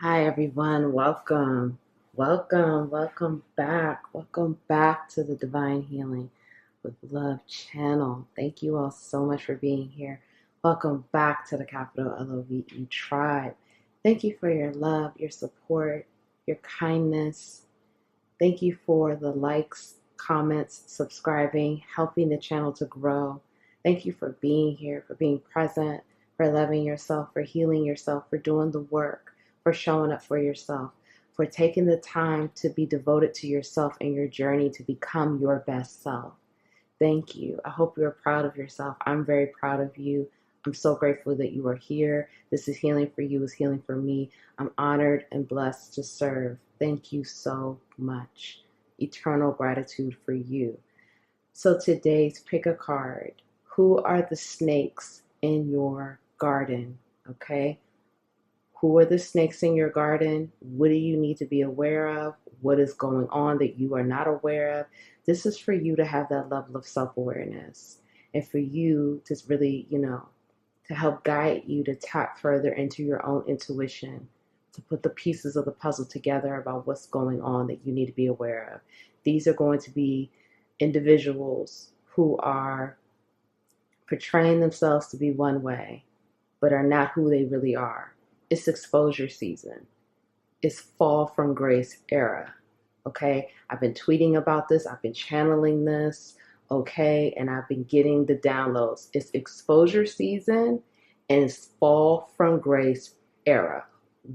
Hi everyone, welcome. Welcome back. Welcome back to the Divine Healing with Love channel. Thank you all so much for being here. Welcome back to the capital LOVE tribe. Thank you for your love, your support, your kindness. Thank you for the likes, comments, subscribing, helping the channel to grow. Thank you for being here, for being present, for loving yourself, for healing yourself, for doing the work, for showing up for yourself, for taking the time to be devoted to yourself and your journey to become your best self. Thank you. I hope you're proud of yourself. I'm very proud of you. I'm so grateful that you are here. This is healing for you, is healing for me. I'm honored and blessed to serve. Thank you so much. Eternal gratitude for you. So today's pick a card. Who are the snakes in your garden? Okay. Who are the snakes in your garden? What do you need to be aware of? What is going on that you are not aware of? This is for you to have that level of self-awareness and for you to really, to help guide you to tap further into your own intuition, to put the pieces of the puzzle together about what's going on that you need to be aware of. These are going to be individuals who are portraying themselves to be one way, but are not who they really are. It's exposure season. It's fall from grace era. Okay. I've been tweeting about this. I've been channeling this. Okay. And I've been getting the downloads. It's exposure season and it's fall from grace era.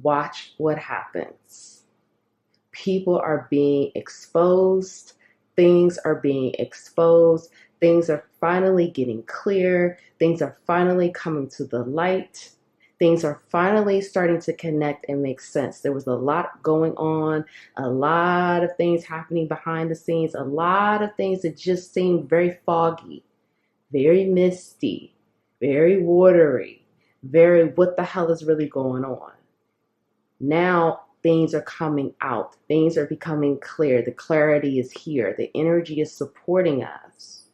Watch what happens. People are being exposed. Things are being exposed. Things are finally getting clear. Things are finally coming to the light. Things are finally starting to connect and make sense. There was a lot going on, a lot of things happening behind the scenes, a lot of things that just seemed very foggy, very misty, very watery, very what the hell is really going on. Now things are coming out. Things are becoming clear. The clarity is here. The energy is supporting us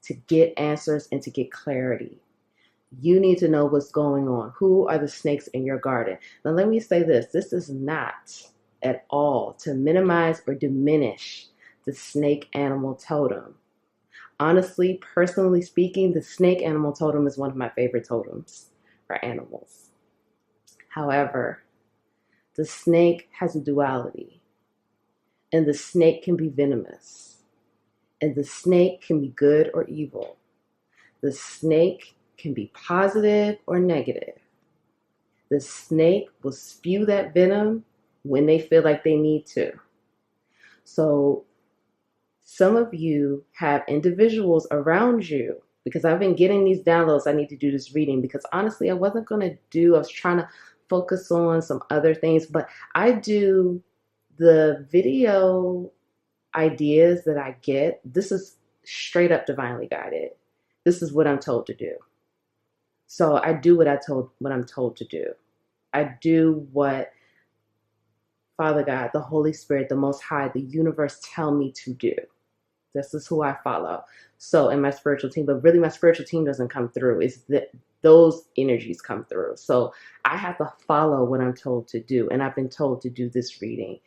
to get answers and to get clarity. You need to know what's going on. Who are the snakes in your garden? Now, let me say this. This is not at all to minimize or diminish the snake animal totem. Honestly, personally speaking, the snake animal totem is one of my favorite totems for animals. However, the snake has a duality, and the snake can be venomous, and the snake can be good or evil. The snake can be positive or negative. The snake will spew that venom when they feel like they need to. So some of you have individuals around you, because I've been getting these downloads. I need to do this reading because honestly, I wasn't going to I was trying to focus on some other things, but I do the video ideas that I get. This is straight up divinely guided. This is what I'm told to do. So I do what I'm told to do. I do what Father God, the Holy Spirit, the Most High, the universe tell me to do. This is who I follow. So in my spiritual team, but really my spiritual team doesn't come through. It's that those energies come through. So I have to follow what I'm told to do. And I've been told to do this reading.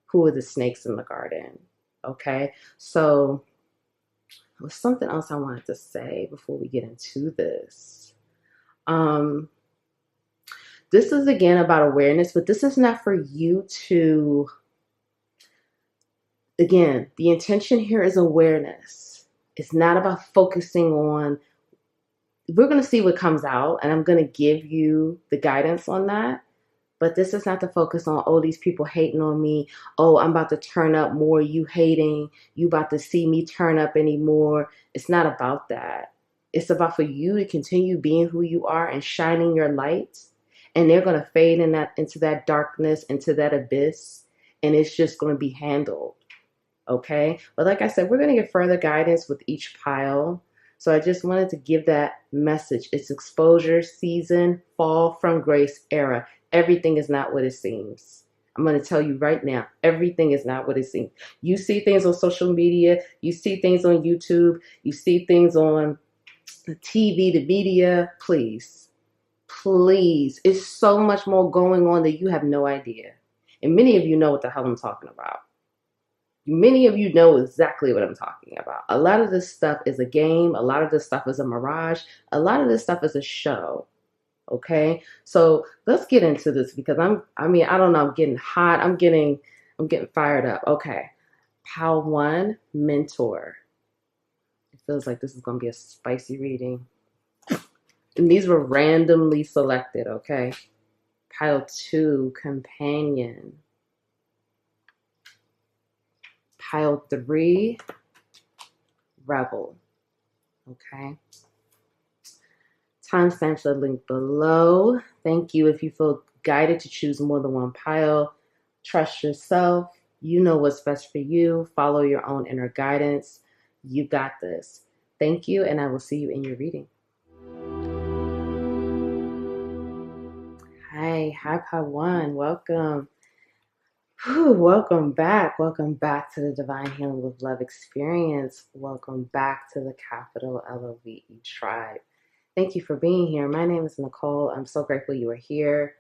Who are the snakes in the garden? Okay. So there was something else I wanted to say before we get into this. This is again about awareness, but this is not for you to, again, the intention here is awareness. It's not about focusing on, we're going to see what comes out and I'm going to give you the guidance on that. But this is not to focus on, oh, these people hating on me. Oh, I'm about to turn up more. You hating. You about to see me turn up anymore. It's not about that. It's about for you to continue being who you are and shining your light. And they're going to fade into that darkness, into that abyss. And it's just going to be handled. Okay? But like I said, we're going to get further guidance with each pile. So I just wanted to give that message. It's exposure season, fall from grace era. Everything is not what it seems. I'm going to tell you right now, everything is not what it seems. You see things on social media. You see things on YouTube. You see things on the TV, the media. Please, Please, it's so much more going on that you have no idea. And many of you know what the hell I'm talking about. Many of you know exactly what I'm talking about. A lot of this stuff is a game. A lot of this stuff is a mirage. A lot of this stuff is a show. Okay, so let's get into this because I don't know, I'm getting hot. I'm getting fired up. Okay, Pile 1, mentor. It feels like this is going to be a spicy reading. And these were randomly selected, okay? Pile 2, companion. Pile 3, rebel. Okay. Timestamps are linked below. Thank you if you feel guided to choose more than one pile. Trust yourself. You know what's best for you. Follow your own inner guidance. You got this. Thank you, and I will see you in your reading. Hi, Pile 1. Welcome. Welcome back. Welcome back to the Divine Healing with Love experience. Welcome back to the capital LOVE tribe. Thank you for being here. My name is Nicole. I'm so grateful you are here.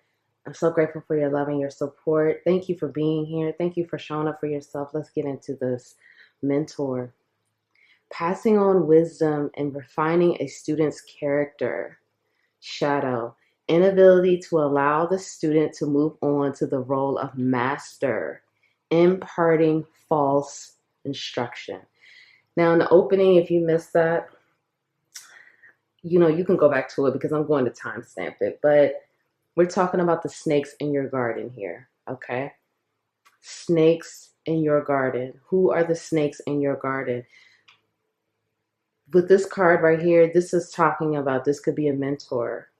I'm so grateful for your love and your support. Thank you for being here. Thank you for showing up for yourself. Let's get into this. Mentor. Passing on wisdom and refining a student's character. Shadow. Inability to allow the student to move on to the role of master. Imparting false instruction. Now, in the opening, if you missed that, you can go back to it because I'm going to timestamp it. But we're talking about the snakes in your garden here, okay? Snakes in your garden. Who are the snakes in your garden? With this card right here, this is talking about, this could be a mentor.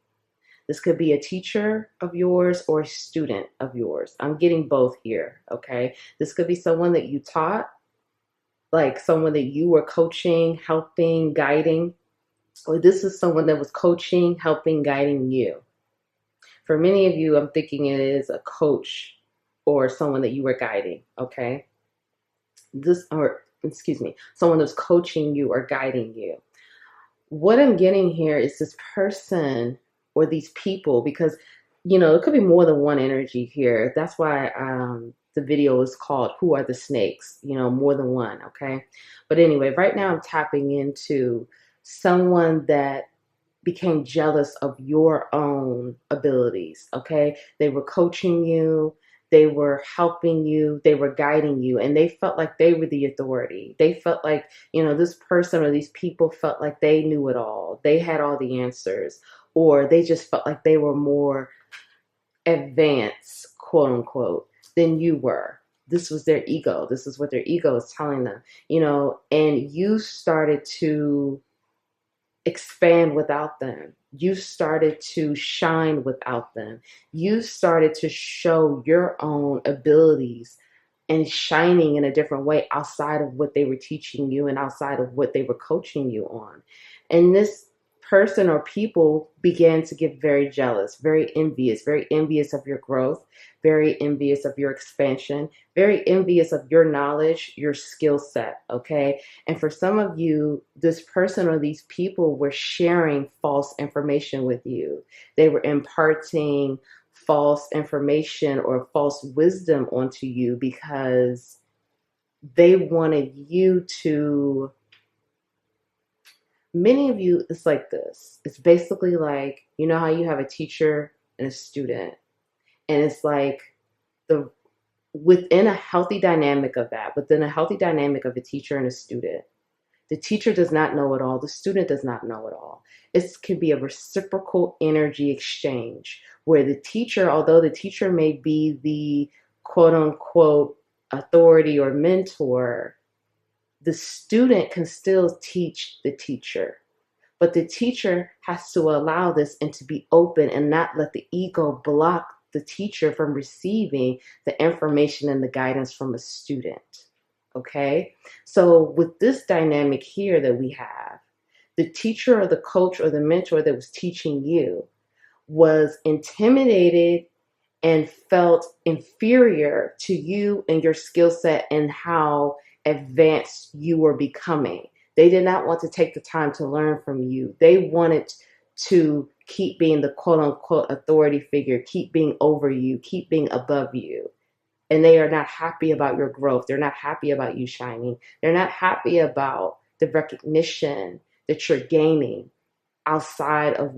This could be a teacher of yours or a student of yours. I'm getting both here, okay? This could be someone that you taught, like someone that you were coaching, helping, guiding. Or this is someone that was coaching, helping, guiding you. For many of you, I'm thinking it is a coach or someone that you were guiding, okay? Someone that's coaching you or guiding you. What I'm getting here is this person or these people, because, it could be more than one energy here. That's why the video is called Who Are the Snakes? More than one, okay? But anyway, right now I'm tapping into someone that became jealous of your own abilities, okay? They were coaching you, they were helping you, they were guiding you, and they felt like they were the authority. They felt like, this person or these people felt like they knew it all. They had all the answers, or they just felt like they were more advanced, quote unquote, than you were. This was their ego. This is what their ego is telling them, and you started to expand without them. You started to shine without them. You started to show your own abilities and shining in a different way outside of what they were teaching you and outside of what they were coaching you on. And this person or people began to get very jealous, very envious of your growth, very envious of your expansion, very envious of your knowledge, your skill set, okay? And for some of you, this person or these people were sharing false information with you. They were imparting false information or false wisdom onto you because they wanted you to. Many of you, it's like this. It's basically like, how you have a teacher and a student. And it's like within a healthy dynamic of that, within a healthy dynamic of a teacher and a student, the teacher does not know it all. The student does not know it all. It can be a reciprocal energy exchange where the teacher, although the teacher may be the quote unquote authority or mentor, the student can still teach the teacher, but the teacher has to allow this and to be open and not let the ego block the teacher from receiving the information and the guidance from a student. Okay? So with this dynamic here that we have, the teacher or the coach or the mentor that was teaching you was intimidated and felt inferior to you and your skill set and how advanced you were becoming. They did not want to take the time to learn from you. They wanted to keep being the quote unquote authority figure, keep being over you, keep being above you. And they are not happy about your growth. They're not happy about you shining. They're not happy about the recognition that you're gaining outside of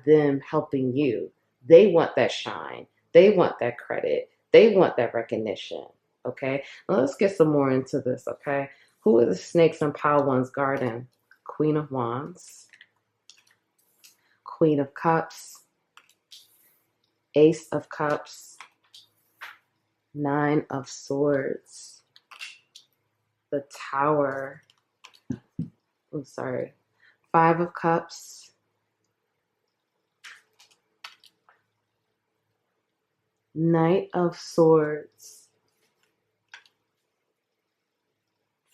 them helping you. They want that shine. They want that credit. They want that recognition. Okay. Now let's get some more into this. Okay. Who are the snakes in Pile One's garden? Queen of Wands, Queen of Cups, Ace of Cups, Nine of Swords, the Tower. I'm sorry. Five of Cups, Knight of Swords,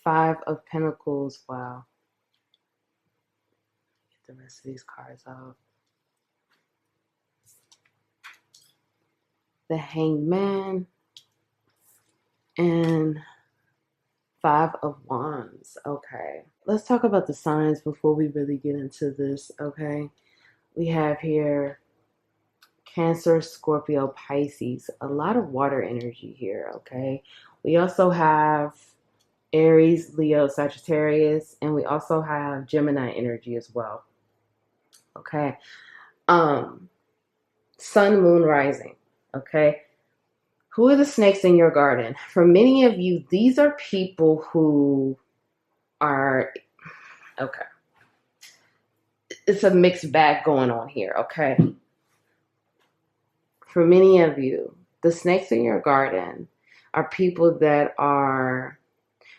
Five of Pentacles. Wow. Get the rest of these cards out. The Hangman and Five of Wands. Okay. Let's talk about the signs before we really get into this. Okay. We have here Cancer, Scorpio, Pisces. A lot of water energy here. Okay. We also have Aries, Leo, Sagittarius, and we also have Gemini energy as well. Okay. Sun, Moon, Rising. Okay. Who are the snakes in your garden? For many of you, these are people who are, okay. It's a mixed bag going on here, okay? For many of you, the snakes in your garden are people that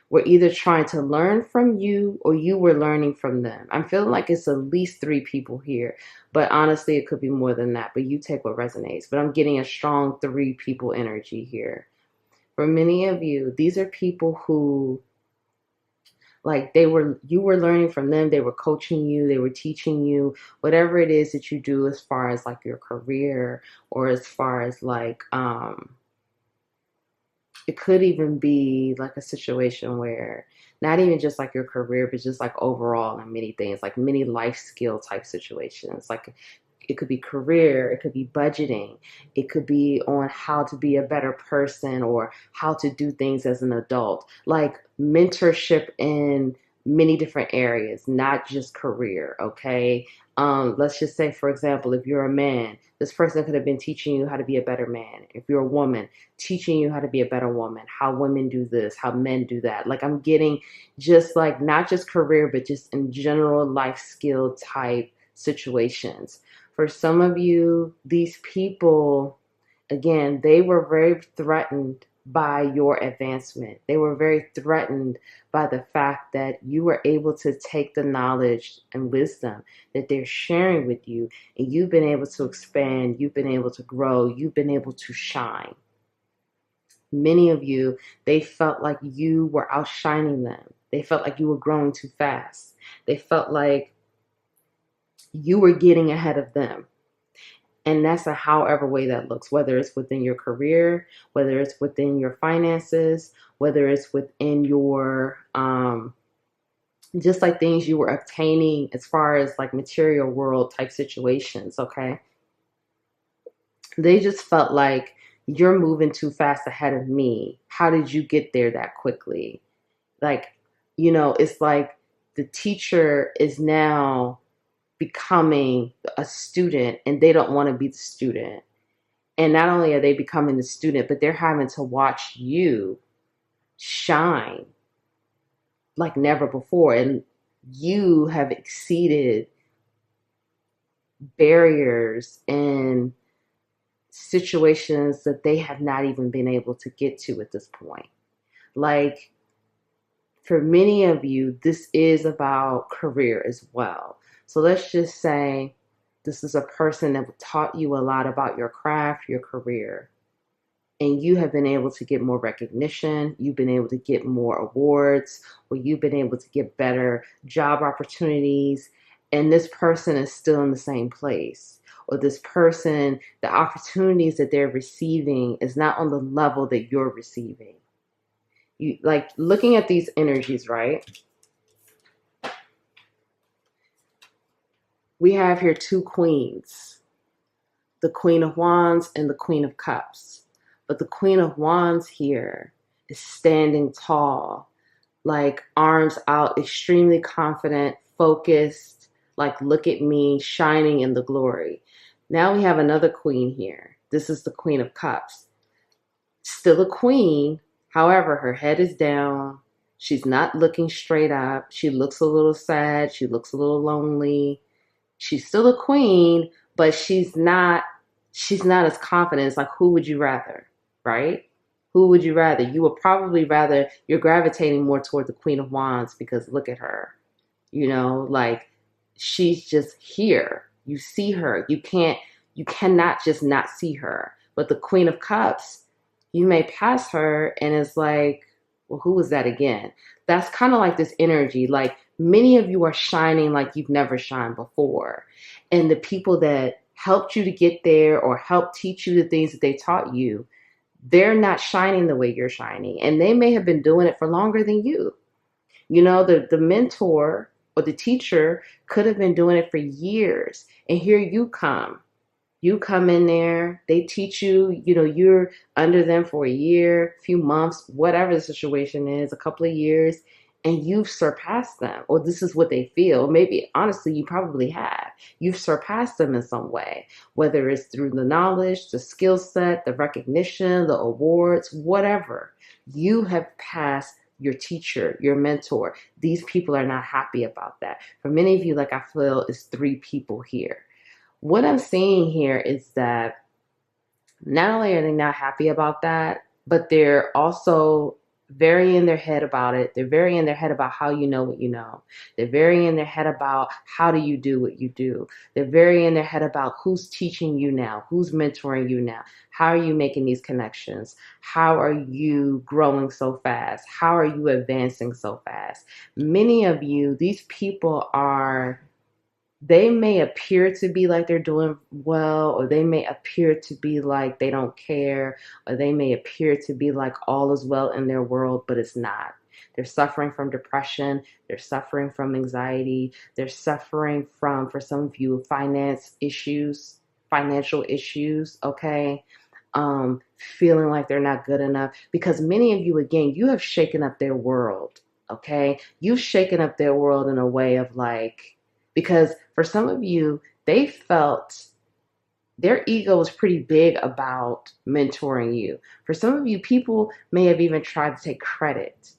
were either trying to learn from you or you were learning from them. I'm feeling like it's at least 3 people here, but honestly, it could be more than that, but you take what resonates. But I'm getting a strong 3 people energy here. For many of you, these are people who, like, you were learning from them, they were coaching you, they were teaching you, whatever it is that you do as far as like your career, or as far as like, it could even be like a situation where not even just like your career, but just like overall and many things, like many life skill type situations. Like it could be career, it could be budgeting, it could be on how to be a better person or how to do things as an adult, like mentorship in many different areas, not just career. Okay. Let's just say, for example, if you're a man, this person could have been teaching you how to be a better man. If you're a woman, teaching you how to be a better woman, how women do this, how men do that. Like I'm getting just like not just career, but just in general life skill type situations. For some of you, these people, again, they were very threatened by your advancement. They were very threatened by the fact that you were able to take the knowledge and wisdom that they're sharing with you, and you've been able to expand, you've been able to grow, you've been able to shine. Many of you, they felt like you were outshining them. They felt like you were growing too fast. They felt like you were getting ahead of them. And that's a however way that looks, whether it's within your career, whether it's within your finances, whether it's within your, just like things you were obtaining as far as like material world type situations, okay? They just felt like you're moving too fast ahead of me. How did you get there that quickly? Like, you know, it's like the teacher is now becoming a student and they don't want to be the student. And not only are they becoming the student, but they're having to watch you shine like never before. And you have exceeded barriers and situations that they have not even been able to get to at this point. Like, for many of you, this is about career as well. So let's just say this is a person that taught you a lot about your craft, your career, and you have been able to get more recognition, you've been able to get more awards, or you've been able to get better job opportunities, and this person is still in the same place. Or this person, the opportunities that they're receiving is not on the level that you're receiving. You like looking at these energies, right? We have here two queens, the Queen of Wands and the Queen of Cups. But the Queen of Wands here is standing tall, like arms out, extremely confident, focused, like look at me, shining in the glory. Now we have another queen here. This is the Queen of Cups. Still a queen, however, her head is down. She's not looking straight up. She looks a little sad. She looks a little lonely. She's still a queen, but she's not as confident. It's like, who would you rather, right? Who would you rather? You would probably rather, you're gravitating more toward the Queen of Wands because look at her. Like she's just here. You see her. You cannot just not see her. But the Queen of Cups, you may pass her and it's like, well, who was that again? That's kind of like this energy. Like many of you are shining like you've never shined before. And the people that helped you to get there or helped teach you the things that they taught you, they're not shining the way you're shining. And they may have been doing it for longer than you. The mentor or the teacher could have been doing it for years. And here you come. You come in there, they teach you, you're under them for a year, few months, whatever the situation is, a couple of years, and you've surpassed them. Or this is what they feel. Maybe, honestly, you probably have. You've surpassed them in some way, whether it's through the knowledge, the skill set, the recognition, the awards, whatever. You have passed your teacher, your mentor. These people are not happy about that. For many of you, like I feel, it's three people here. What I'm seeing here is that not only are they not happy about that, but they're also very in their head about it. They're very in their head about how you know what you know. They're very in their head about how do you do what you do. They're very in their head about who's teaching you now, who's mentoring you now. How are you making these connections? How are you growing so fast? How are you advancing so fast? Many of you, these people they may appear to be like they're doing well, or they may appear to be like they don't care, or they may appear to be like all is well in their world, but it's not. They're suffering from depression. They're suffering from anxiety. They're suffering from, for some of you, financial issues, okay? Feeling like they're not good enough. Because many of you, again, you have shaken up their world, okay? You've shaken up their world in a way of like, because for some of you, they felt their ego was pretty big about mentoring you. For some of you, people may have even tried to take credit.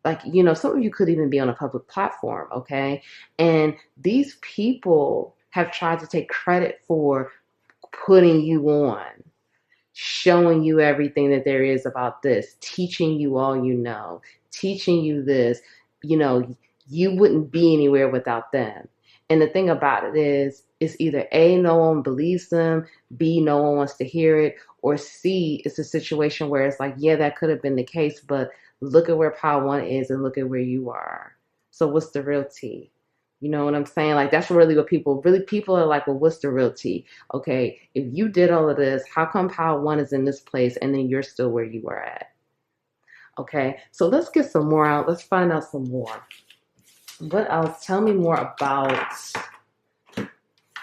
Like, some of you could even be on a public platform, okay? And these people have tried to take credit for putting you on, showing you everything that there is about this, teaching you all you know, teaching you this. You wouldn't be anywhere without them. And the thing about it is, it's either A, no one believes them, B, no one wants to hear it, or C, it's a situation where it's like, yeah, that could have been the case, but look at where Power One is and look at where you are. So what's the real tea? You know what I'm saying? Like, that's really what people are like, well, what's the real tea? Okay, if you did all of this, how come Power One is in this place and then you're still where you were at? Okay, so let's get some more out. Let's find out some more. What else? Tell me more about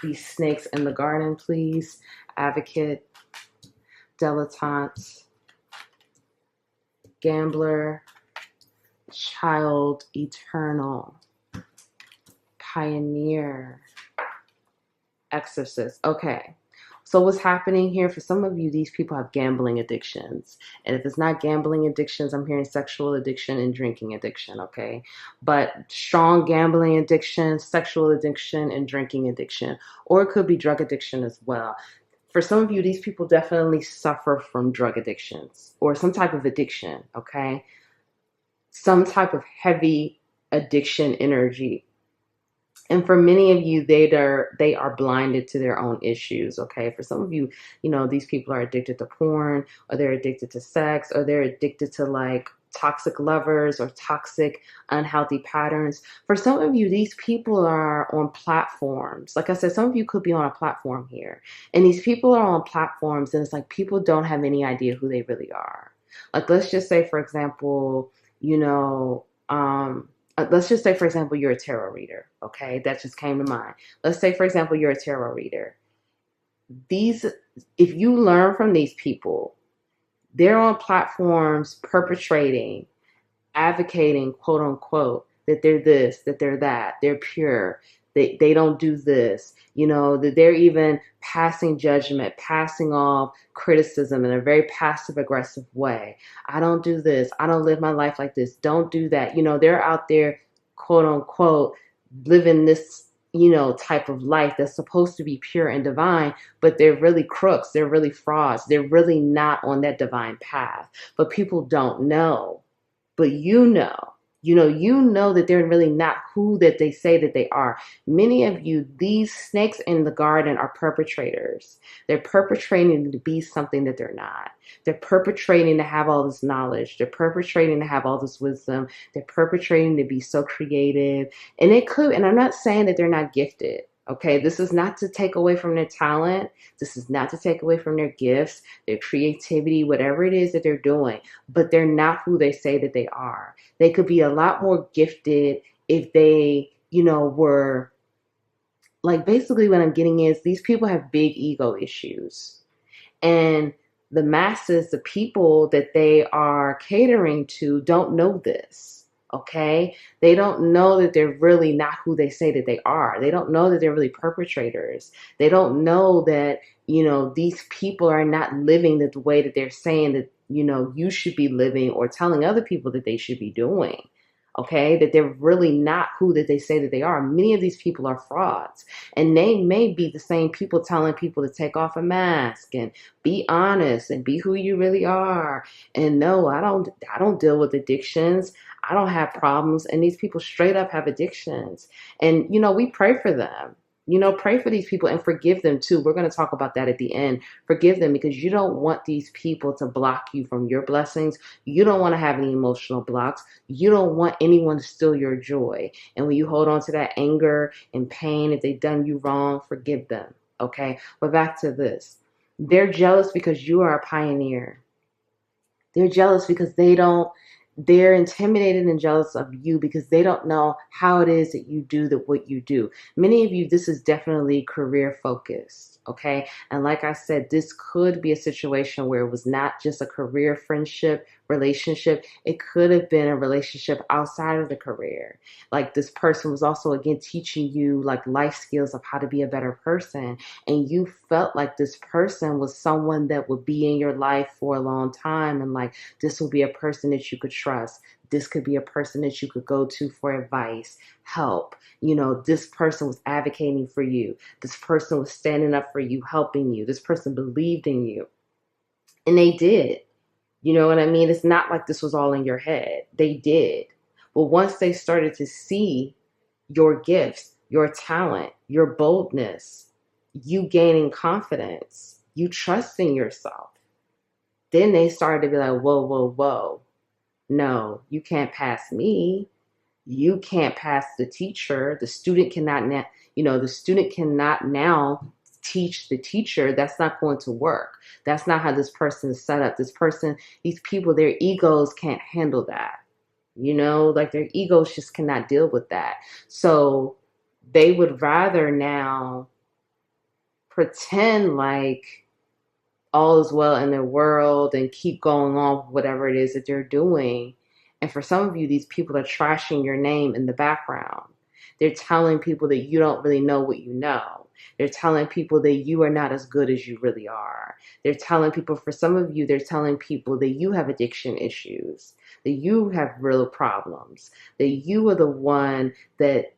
these snakes in the garden, please. Advocate, dilettante, gambler, child, eternal, pioneer, exorcist. Okay. So what's happening here, for some of you, these people have gambling addictions. And if it's not gambling addictions, I'm hearing sexual addiction and drinking addiction, okay? But strong gambling addiction, sexual addiction, and drinking addiction. Or it could be drug addiction as well. For some of you, these people definitely suffer from drug addictions or some type of addiction, okay? Some type of heavy addiction energy. And for many of you, they are blinded to their own issues, okay? For some of you, these people are addicted to porn, or they're addicted to sex, or they're addicted to like toxic lovers or toxic unhealthy patterns. For some of you, these people are on platforms. Like I said, some of you could be on a platform here. And these people are on platforms, and it's like people don't have any idea who they really are. Like, let's just say, for example, let's just say, for example, you're a tarot reader. Okay, that just came to mind. Let's say, for example, you're a tarot reader. If you learn from these people, they're on platforms perpetrating, advocating, quote unquote, that they're this, that they're that, they're pure, they don't do this, that they're even passing judgment, passing off criticism in a very passive aggressive way. I don't do this. I don't live my life like this. Don't do that. They're out there, quote unquote, living this, type of life that's supposed to be pure and divine, but they're really crooks. They're really frauds. They're really not on that divine path. But people don't know. But you know that they're really not who that they say that they are. Many of you, these snakes in the garden are perpetrators. They're perpetrating to be something that they're not. They're perpetrating to have all this knowledge. They're perpetrating to have all this wisdom. They're perpetrating to be so creative. And I'm not saying that they're not gifted. Okay, this is not to take away from their talent. This is not to take away from their gifts, their creativity, whatever it is that they're doing, but they're not who they say that they are. They could be a lot more gifted if they, were like, basically what I'm getting is these people have big ego issues. And the masses, the people that they are catering to don't know this. Okay, they don't know that they're really not who they say that they are. They don't know that they're really perpetrators. They don't know that, these people are not living the way that they're saying that, you should be living, or telling other people that they should be doing. Okay, that they're really not who that they say that they are. Many of these people are frauds, and they may be the same people telling people to take off a mask and be honest and be who you really are. And no, I don't deal with addictions. I don't have problems. And these people straight up have addictions. And, we pray for them. Pray for these people and forgive them too. We're going to talk about that at the end. Forgive them, because you don't want these people to block you from your blessings. You don't want to have any emotional blocks. You don't want anyone to steal your joy. And when you hold on to that anger and pain, if they've done you wrong, forgive them. Okay. But back to this. They're jealous because you are a pioneer. They're jealous because they're intimidated and jealous of you because they don't know how it is that you do what you do. Many of you, this is definitely career focused, okay? And like I said, this could be a situation where it was not just a career friendship, relationship. It could have been a relationship outside of the career. Like, this person was also, again, teaching you like life skills of how to be a better person. And you felt like this person was someone that would be in your life for a long time. And like, this will be a person that you could trust. This could be a person that you could go to for advice, help. This person was advocating for you. This person was standing up for you, helping you. This person believed in you. And they did. You know what I mean? It's not like this was all in your head. They did. But once they started to see your gifts, your talent, your boldness, you gaining confidence, you trusting yourself, then they started to be like, whoa, whoa, whoa. No, you can't pass me. You can't pass the teacher. The student cannot now teach the teacher. That's not going to work. That's not how this person is set up. These people, their egos can't handle that. Like, their egos just cannot deal with that. So they would rather now pretend like all is well in their world and keep going on with whatever it is that they're doing. And for some of you, these people are trashing your name in the background. They're telling people that you don't really know what you know. They're telling people that you are not as good as you really are. They're telling people, for some of you, they're telling people that you have addiction issues, that you have real problems, that you are the one that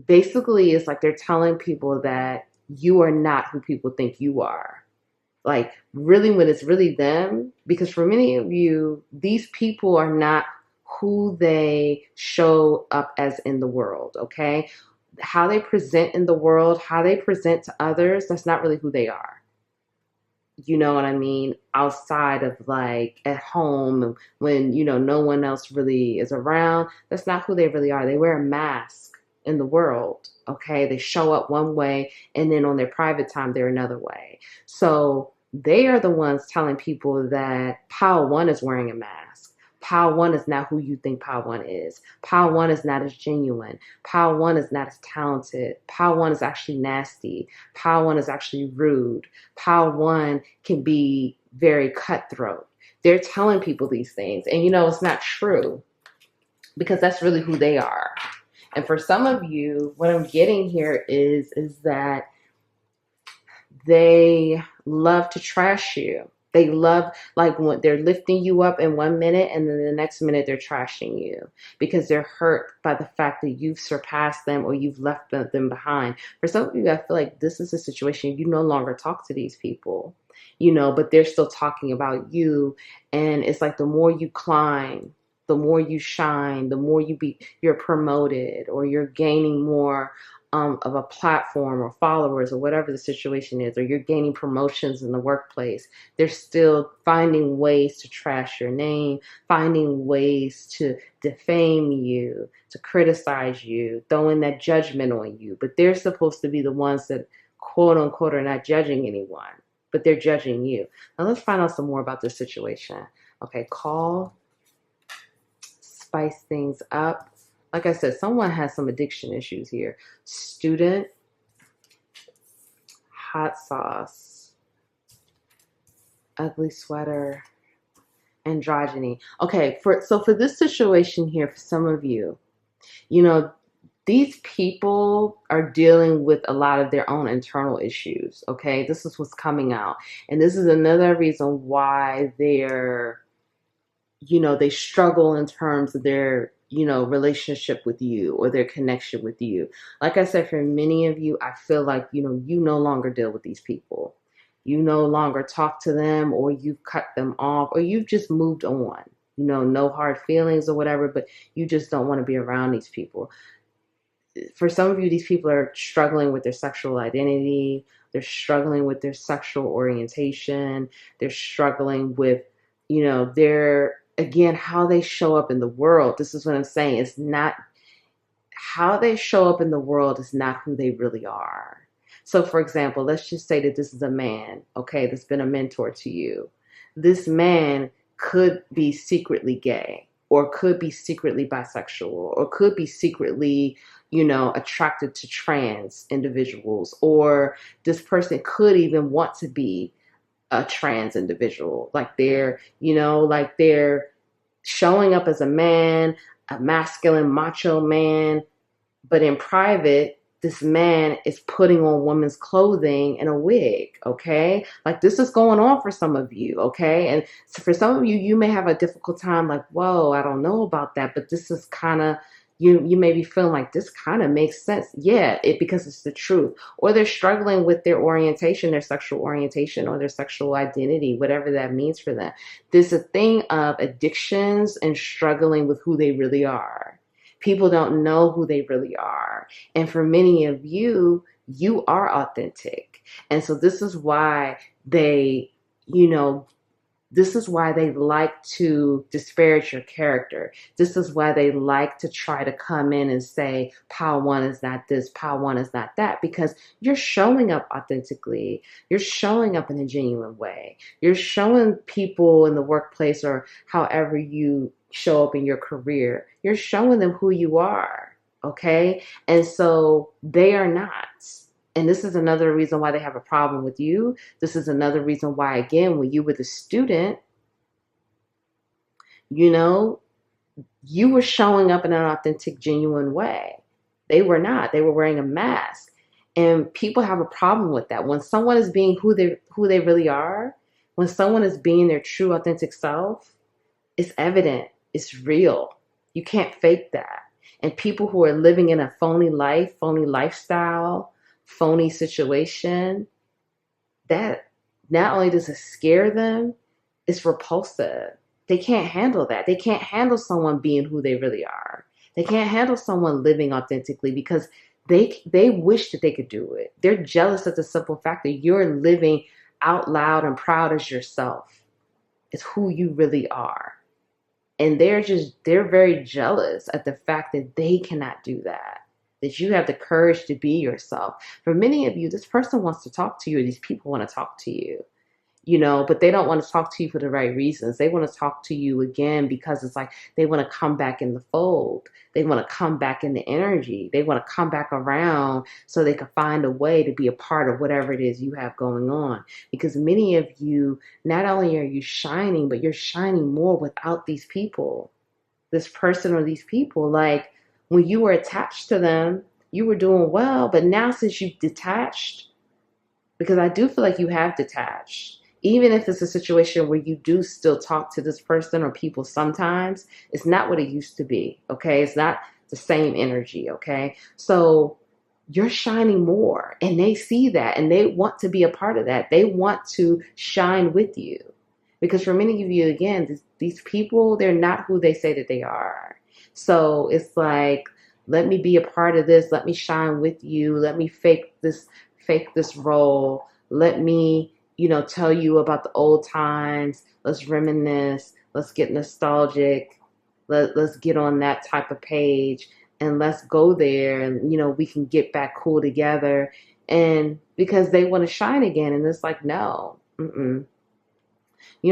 basically is like, they're telling people that you are not who people think you are. Like, really, when it's really them, because for many of you, these people are not who they show up as in the world, okay? How they present in the world, how they present to others, that's not really who they are. You know what I mean? Outside of, like, at home, when, no one else really is around, that's not who they really are. They wear a mask in the world, okay? They show up one way, and then on their private time, they're another way. So they are the ones telling people that Pile 1 is wearing a mask. Pile one is not who you think pile one is. Pile one is not as genuine. Pile one is not as talented. Pile one is actually nasty. Pile one is actually rude. Pile one can be very cutthroat. They're telling people these things, and it's not true, because that's really who they are. And for some of you, what I'm getting here is that they love to trash you. They love, like, when they're lifting you up in 1 minute and then the next minute they're trashing you because they're hurt by the fact that you've surpassed them or you've left them behind. For some of you, I feel like this is a situation you no longer talk to these people, but they're still talking about you. And it's like the more you climb, the more you shine, the more you're promoted, or you're gaining more of a platform or followers or whatever the situation is, or you're gaining promotions in the workplace, they're still finding ways to trash your name, finding ways to defame you, to criticize you, throwing that judgment on you. But they're supposed to be the ones that, quote unquote, are not judging anyone, but they're judging you. Now let's find out some more about this situation. Okay, call, spice things up. Like I said, someone has some addiction issues here. Student, hot sauce, ugly sweater, androgyny. Okay, so for this situation here, for some of you, these people are dealing with a lot of their own internal issues, okay? This is what's coming out. And this is another reason why they're, they struggle in terms of their relationship with you or their connection with you. Like I said, for many of you, I feel like, you no longer deal with these people. You no longer talk to them, or you've cut them off, or you've just moved on. No hard feelings or whatever, but you just don't want to be around these people. For some of you, these people are struggling with their sexual identity. They're struggling with their sexual orientation. They're struggling with, again, how they show up in the world. This is what I'm saying. It's not how they show up in the world is not who they really are. So for example, let's just say that this is a man, okay, that's been a mentor to you. This man could be secretly gay, or could be secretly bisexual, or could be secretly, attracted to trans individuals, or this person could even want to be a trans individual. Like they're showing up as a man, a masculine, macho man, but in private, this man is putting on women's clothing and a wig, okay? Like this is going on for some of you, okay? And so for some of you, you may have a difficult time like, whoa, I don't know about that, but this is kind of, you may be feeling like this kind of makes sense. Yeah, because it's the truth. Or they're struggling with their orientation, their sexual orientation, or their sexual identity, whatever that means for them. There's a thing of addictions and struggling with who they really are. People don't know who they really are. And for many of you, you are authentic. And so this is why they, this is why they like to disparage your character. This is why they like to try to come in and say, pile one is not this, pile one is not that, because you're showing up authentically. You're showing up in a genuine way. You're showing people in the workplace, or however you show up in your career, you're showing them who you are, okay? And so they are not. And this is another reason why they have a problem with you. This is another reason why, again, when you were the student, you were showing up in an authentic, genuine way. They were not. They were wearing a mask. And people have a problem with that. When someone is being who they really are, when someone is being their true, authentic self, it's evident. It's real. You can't fake that. And people who are living in a phony life, phony lifestyle, phony situation, that not only does it scare them, it's repulsive. They can't handle that. They can't handle someone being who they really are. They can't handle someone living authentically, because they wish that they could do it. They're jealous at the simple fact that you're living out loud and proud as yourself. It's who you really are. And they're very jealous at the fact that they cannot do that. That you have the courage to be yourself. For many of you, this person wants to talk to you, or these people want to talk to you. but they don't want to talk to you for the right reasons. They want to talk to you again because it's like they want to come back in the fold. They want to come back in the energy. They want to come back around so they can find a way to be a part of whatever it is you have going on. Because many of you, not only are you shining, but you're shining more without these people, this person or these people. Like when you were attached to them, you were doing well, but now since you've detached, because I do feel like you have detached, even if it's a situation where you do still talk to this person or people sometimes, it's not what it used to be, okay? It's not the same energy, okay? So you're shining more, and they see that, and they want to be a part of that. They want to shine with you. Because for many of you, again, these people, they're not who they say that they are. So it's like, let me be a part of this. Let me shine with you. Let me fake this role. Let me, tell you about the old times. Let's reminisce. Let's get nostalgic. Let's get on that type of page and let's go there, and, we can get back cool together. And because they want to shine again. And it's like, no, you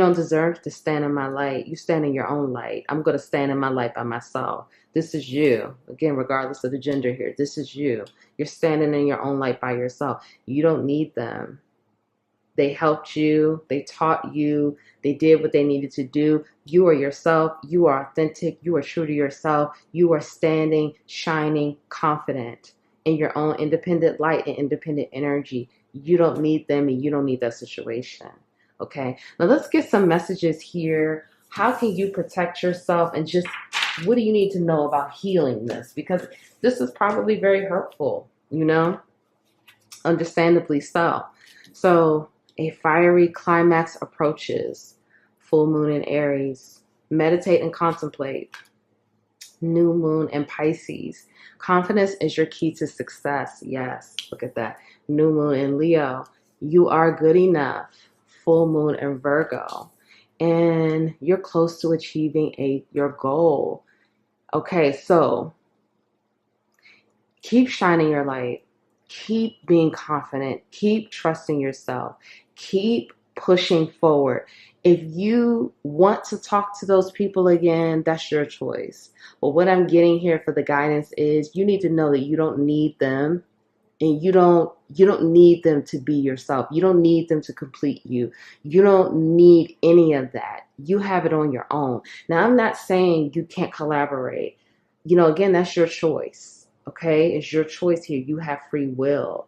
don't deserve to stand in my light. You stand in your own light. I'm going to stand in my light by myself. This is you. Again, regardless of the gender here, this is you. You're standing in your own light by yourself. You don't need them. They helped you. They taught you. They did what they needed to do. You are yourself. You are authentic. You are true to yourself. You are standing, shining, confident in your own independent light and independent energy. You don't need them, and you don't need that situation. Okay, now let's get some messages here. How can you protect yourself, and just what do you need to know about healing this? Because this is probably very hurtful, understandably so. So a fiery climax approaches. Full moon in Aries. Meditate and contemplate. New moon in Pisces. Confidence is your key to success. Yes, look at that. New moon in Leo. You are good enough. Full moon in Virgo. And you're close to achieving your goal. Okay, so keep shining your light. Keep being confident. Keep trusting yourself. Keep pushing forward. If you want to talk to those people again, that's your choice. But what I'm getting here for the guidance is you need to know that you don't need them, and you don't need them to be yourself. You don't need them to complete you. You don't need any of that. You have it on your own. Now, I'm not saying you can't collaborate. Again, that's your choice. Okay? It's your choice here. You have free will.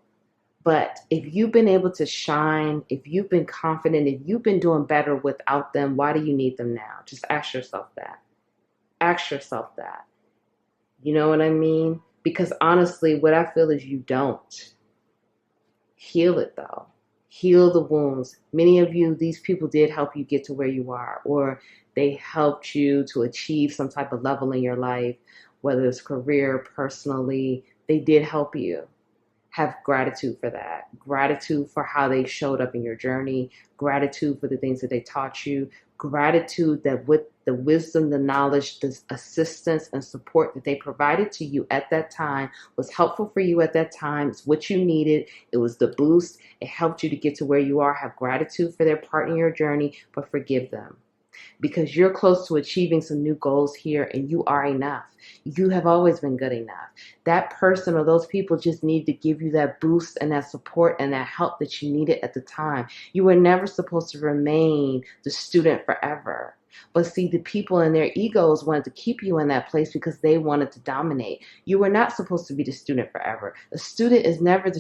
But if you've been able to shine, if you've been confident, if you've been doing better without them, why do you need them now? Just ask yourself that. Ask yourself that. You know what I mean? Because honestly, what I feel is you don't. Heal it though. Heal the wounds. Many of you, these people did help you get to where you are, or they helped you to achieve some type of level in your life, whether it's career, personally, they did help you. Have gratitude for that. Gratitude for how they showed up in your journey. Gratitude for the things that they taught you. Gratitude that with the wisdom, the knowledge, the assistance and support that they provided to you at that time was helpful for you at that time. It's what you needed. It was the boost. It helped you to get to where you are. Have gratitude for their part in your journey, but forgive them. Because you're close to achieving some new goals here, and you are enough. You have always been good enough. That person or those people just need to give you that boost and that support and that help that you needed at the time. You were never supposed to remain the student forever. But see, the people and their egos wanted to keep you in that place because they wanted to dominate. You were not supposed to be the student forever. A student is never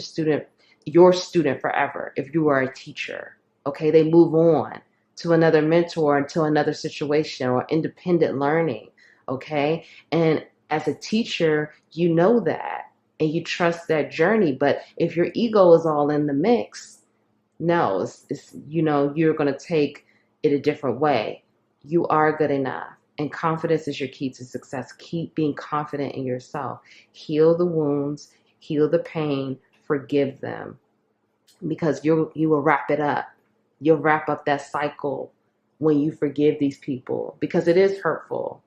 your student forever if you are a teacher. Okay, they move on to another mentor, to another situation, or independent learning, okay? And as a teacher, you know that, and you trust that journey. But if your ego is all in the mix, no, it's you're going to take it a different way. You are good enough, and confidence is your key to success. Keep being confident in yourself. Heal the wounds, heal the pain, forgive them, because you will wrap it up. You'll wrap up that cycle when you forgive these people, because it is hurtful,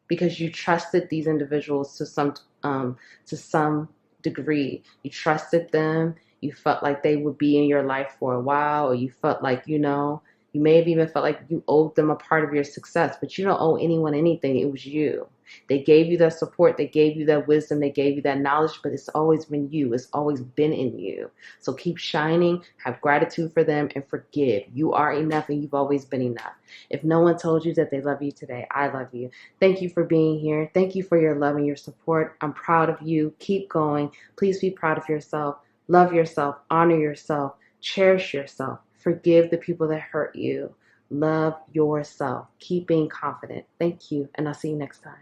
because you trusted these individuals to some degree. You trusted them. You felt like they would be in your life for a while, or you felt like, you know, you may have even felt like you owed them a part of your success, but you don't owe anyone anything. It was you. They gave you that support, they gave you that wisdom, they gave you that knowledge, but it's always been you. It's always been in you. So keep shining, have gratitude for them, and forgive. You are enough, and you've always been enough. If no one told you that they love you today, I love you. Thank you for being here. Thank you for your love and your support. I'm proud of you. Keep going. Please be proud of yourself. Love yourself. Honor yourself. Cherish yourself. Forgive the people that hurt you. Love yourself. Keep being confident. Thank you, and I'll see you next time.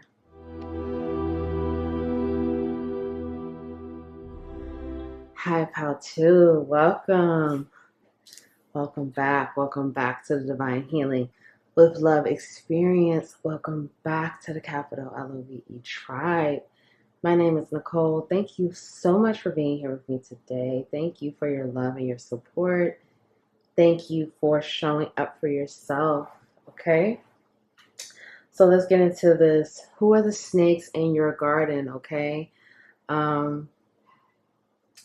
Hi, Pal 2. Welcome. Welcome back. Welcome back to the Divine Healing with Love Experience. Welcome back to the capital LOVE tribe. My name is Nicole. Thank you so much for being here with me today. Thank you for your love and your support. Thank you for showing up for yourself. Okay? So let's get into this. Who are the snakes in your garden? Okay? I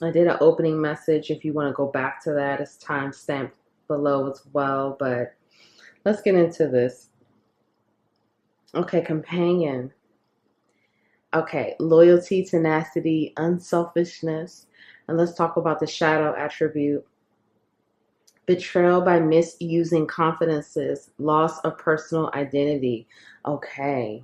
did an opening message. If you want to go back to that, it's timestamped below as well. But let's get into this. Okay, companion. Okay, loyalty, tenacity, unselfishness. And let's talk about the shadow attribute. Betrayal by misusing confidences, loss of personal identity. Okay.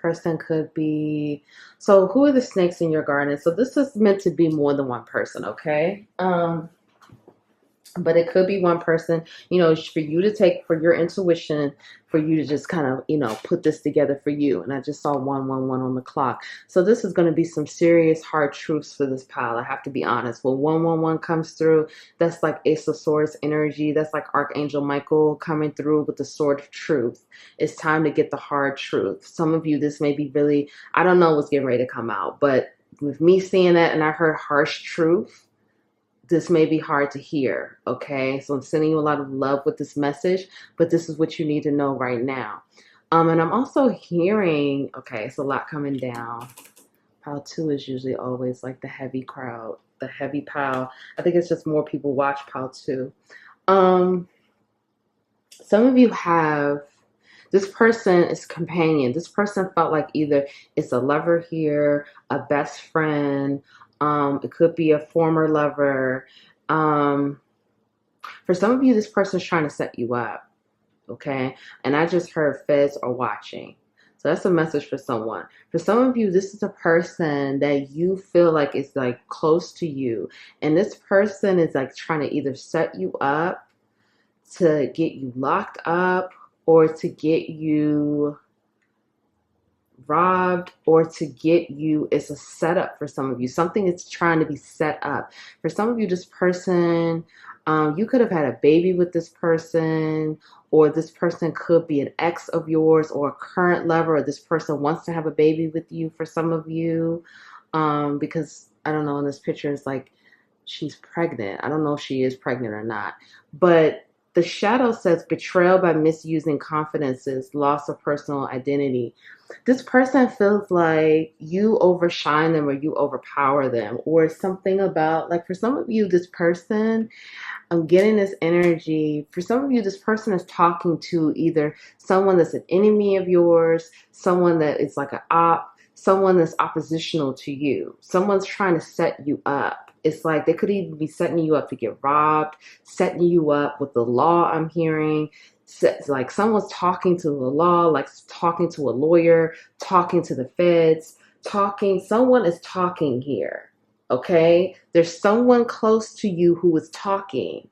Person could be, so who are the snakes in your garden? So this is meant to be more than one person, okay? But it could be one person, you know, for you to take, for your intuition, for you to just kind of, you know, put this together for you. And I just saw 111 on the clock. So this is going to be some serious hard truths for this pile. I have to be honest. When 111 comes through, that's like Ace of Swords energy. That's like Archangel Michael coming through with the sword of truth. It's time to get the hard truth. Some of you, this may be really, I don't know what's getting ready to come out. But with me seeing that and I heard harsh truth, this may be hard to hear, okay? So I'm sending you a lot of love with this message, but this is what you need to know right now. And I'm also hearing, okay, it's a lot coming down. Pile 2 is usually always like the heavy crowd, the heavy pile. I think it's just more people watch Pile 2. Some of you have, this person is companion. This person felt like either it's a lover here, a best friend, it could be a former lover. For some of you, this person's trying to set you up, okay? And I just heard feds are watching. So that's a message for someone. For some of you, this is a person that you feel like is like close to you. And this person is like trying to either set you up to get you locked up or to get you robbed or to get you. It's a setup for some of you. Something is trying to be set up. For some of you, this person, you could have had a baby with this person, or this person could be an ex of yours or a current lover, or this person wants to have a baby with you for some of you. Because I don't know, in this picture, it's like she's pregnant. I don't know if she is pregnant or not. But the shadow says betrayal by misusing confidences, loss of personal identity. This person feels like you overshine them or you overpower them, or something about, like for some of you, this person, I'm getting this energy. For some of you, this person is talking to either someone that's an enemy of yours, someone that is like an op, someone that's oppositional to you. Someone's trying to set you up. It's like they could even be setting you up to get robbed, setting you up with the law, I'm hearing. Like someone's talking to the law, like talking to a lawyer, talking to the feds, someone is talking here, okay? There's someone close to you who is talking.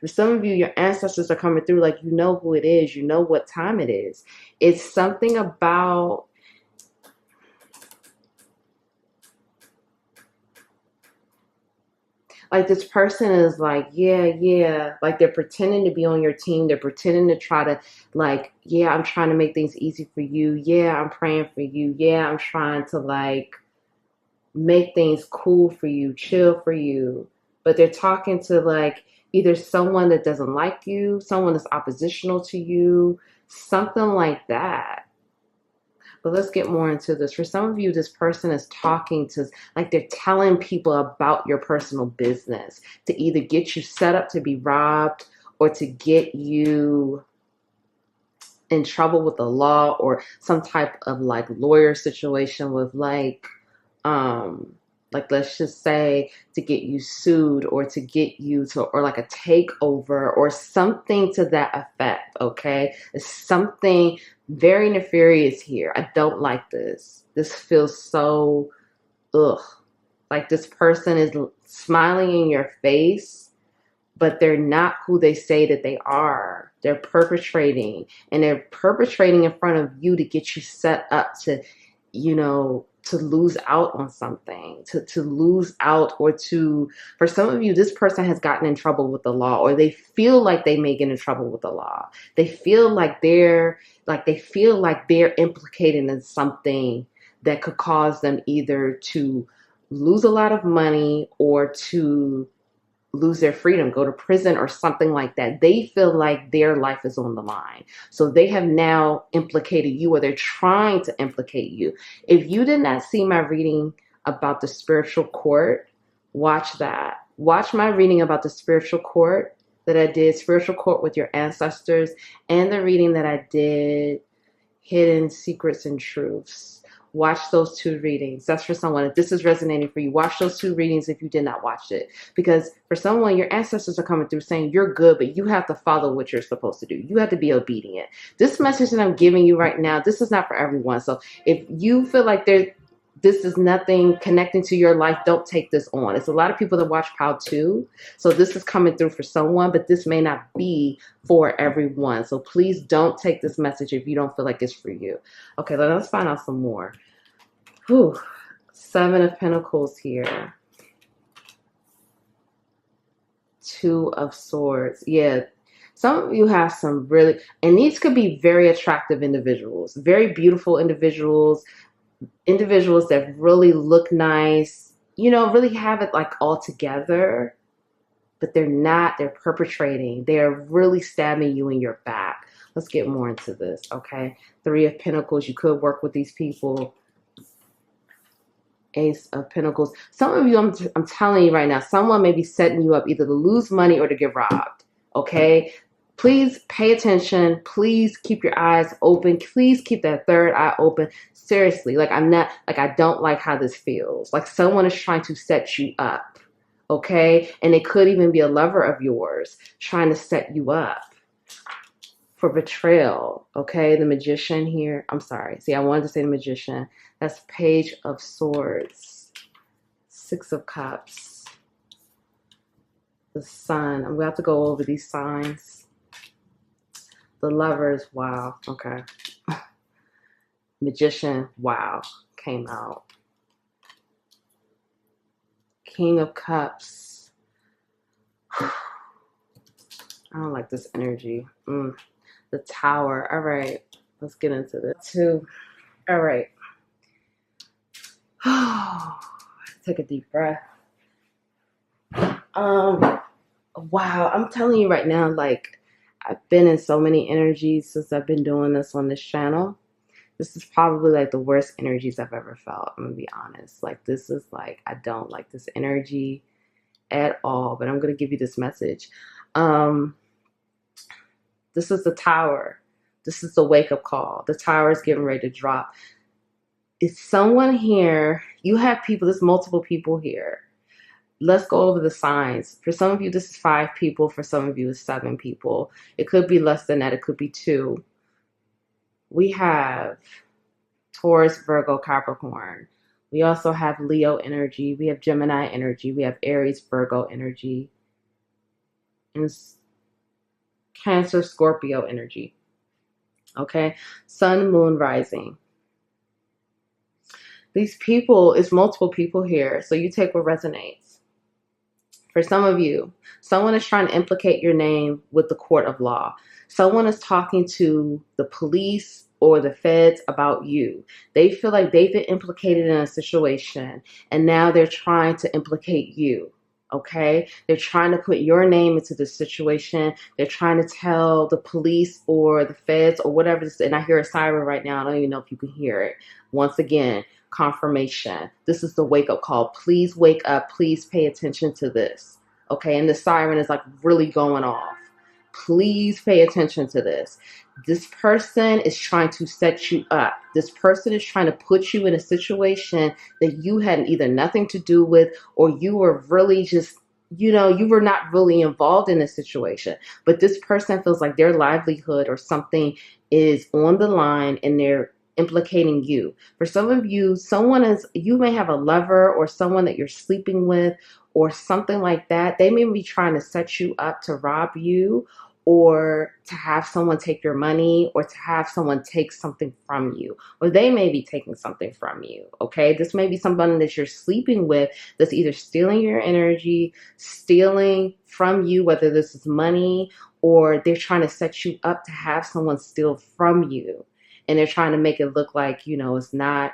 For some of you, your ancestors are coming through, like you know who it is, you know what time it is. It's something about, like this person is like, yeah, like they're pretending to be on your team. They're pretending to try to like, yeah, I'm trying to make things easy for you. Yeah, I'm praying for you. Yeah, I'm trying to like make things cool for you, chill for you. But they're talking to like either someone that doesn't like you, someone that's oppositional to you, something like that. But let's get more into this. For some of you, this person is talking to, like they're telling people about your personal business to either get you set up to be robbed or to get you in trouble with the law or some type of like lawyer situation with like let's just say to get you sued or to get you to, or like a takeover or something to that effect. Okay, it's something very nefarious here. I don't like this. This feels so ugh. Like this person is smiling in your face, but they're not who they say that they are. They're perpetrating, and they're perpetrating in front of you to get you set up to, you know, to lose out on something, to lose out, or to, for some of you, this person has gotten in trouble with the law, or they feel like they may get in trouble with the law. They feel like they're implicated in something that could cause them either to lose a lot of money or to lose their freedom, go to prison or something like that. They feel like their life is on the line. So they have now implicated you, or they're trying to implicate you. If you did not see my reading about the spiritual court, watch that. Watch my reading about the spiritual court that I did, spiritual court with your ancestors, and the reading that I did, hidden secrets and truths. Watch those two readings. That's for someone. If this is resonating for you, watch those two readings if you did not watch it. Because for someone, your ancestors are coming through saying you're good, but you have to follow what you're supposed to do. You have to be obedient. This message that I'm giving you right now, this is not for everyone. So if you feel like this is nothing connecting to your life, don't take this on. It's a lot of people that watch POW too. So this is coming through for someone, but this may not be for everyone. So please don't take this message if you don't feel like it's for you. Okay, let's find out some more. Whew. 7 of Pentacles here. 2 of Swords. Yeah. Some of you have some really, and these could be very attractive individuals, very beautiful individuals that really look nice, you know, really have it like all together, but they're not. They're perpetrating. They're really stabbing you in your back. Let's get more into this, okay? 3 of Pentacles. You could work with these people. Ace of Pentacles. Some of you, I'm telling you right now, someone may be setting you up either to lose money or to get robbed, okay? Please pay attention. Please keep your eyes open. Please keep that third eye open. Seriously, like I don't like how this feels. Like someone is trying to set you up, okay? And it could even be a lover of yours trying to set you up for betrayal, okay? The Magician here. I'm sorry. See, I wanted to say the Magician. That's Page of Swords. 6 of Cups. The Sun. I'm going to go over these signs. The Lovers. Wow. Okay. Magician. Wow. Came out. King of Cups. I don't like this energy. The Tower. All right. Let's get into this. 2. All right. Take a deep breath. Wow. I'm telling you right now, like, I've been in so many energies since I've been doing this on this channel. This is probably like the worst energies I've ever felt. I'm gonna be honest. Like, this is like, I don't like this energy at all, but I'm gonna give you this message. This is the Tower. This is the wake-up call. The Tower is getting ready to drop. Is someone here? You have people, there's multiple people here. Let's go over the signs. For some of you, this is 5 people. For some of you, it's 7 people. It could be less than that. It could be 2. We have Taurus, Virgo, Capricorn. We also have Leo energy. We have Gemini energy. We have Aries, Virgo energy. And Cancer, Scorpio energy. Okay? Sun, Moon, Rising. These people, it's multiple people here. So you take what resonates. For some of you, someone is trying to implicate your name with the court of law. Someone is talking to the police or the feds about you. They feel like they've been implicated in a situation, and now they're trying to implicate you. Okay, they're trying to put your name into the situation. They're trying to tell the police or the feds or whatever. And I hear a siren right now. I don't even know if you can hear it. Once again, confirmation. This is the wake up call. Please wake up. Please pay attention to this. Okay, and the siren is like really going off. Please pay attention to this. This person is trying to set you up. This person is trying to put you in a situation that you had either nothing to do with, or you were really just, you were not really involved in the situation. But this person feels like their livelihood or something is on the line, and they're implicating you. For some of you, you may have a lover or someone that you're sleeping with or something like that. They may be trying to set you up to rob you, or to have someone take your money, or to have someone take something from you, or they may be taking something from you. Okay, this may be someone that you're sleeping with that's either stealing your energy, stealing from you, whether this is money, or they're trying to set you up to have someone steal from you, and they're trying to make it look like, it's not,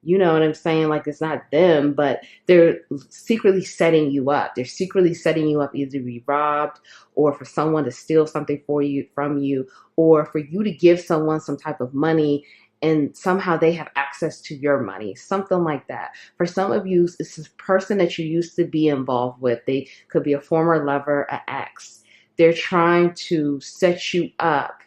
you know what I'm saying? Like, it's not them, but they're secretly setting you up. They're secretly setting you up either to be robbed, or for someone to steal something from you, or for you to give someone some type of money and somehow they have access to your money, something like that. For some of you, it's this person that you used to be involved with. They could be a former lover, an ex. They're trying to set you up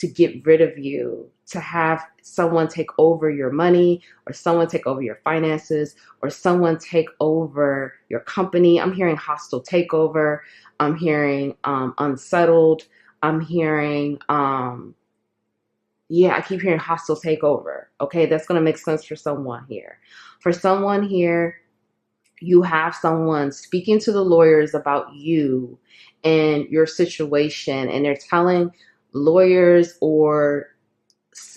to get rid of you, to have someone take over your money, or someone take over your finances, or someone take over your company. I'm hearing hostile takeover. I'm hearing unsettled. I'm hearing, I keep hearing hostile takeover. Okay, that's going to make sense for someone here. For someone here, you have someone speaking to the lawyers about you and your situation, and they're telling lawyers or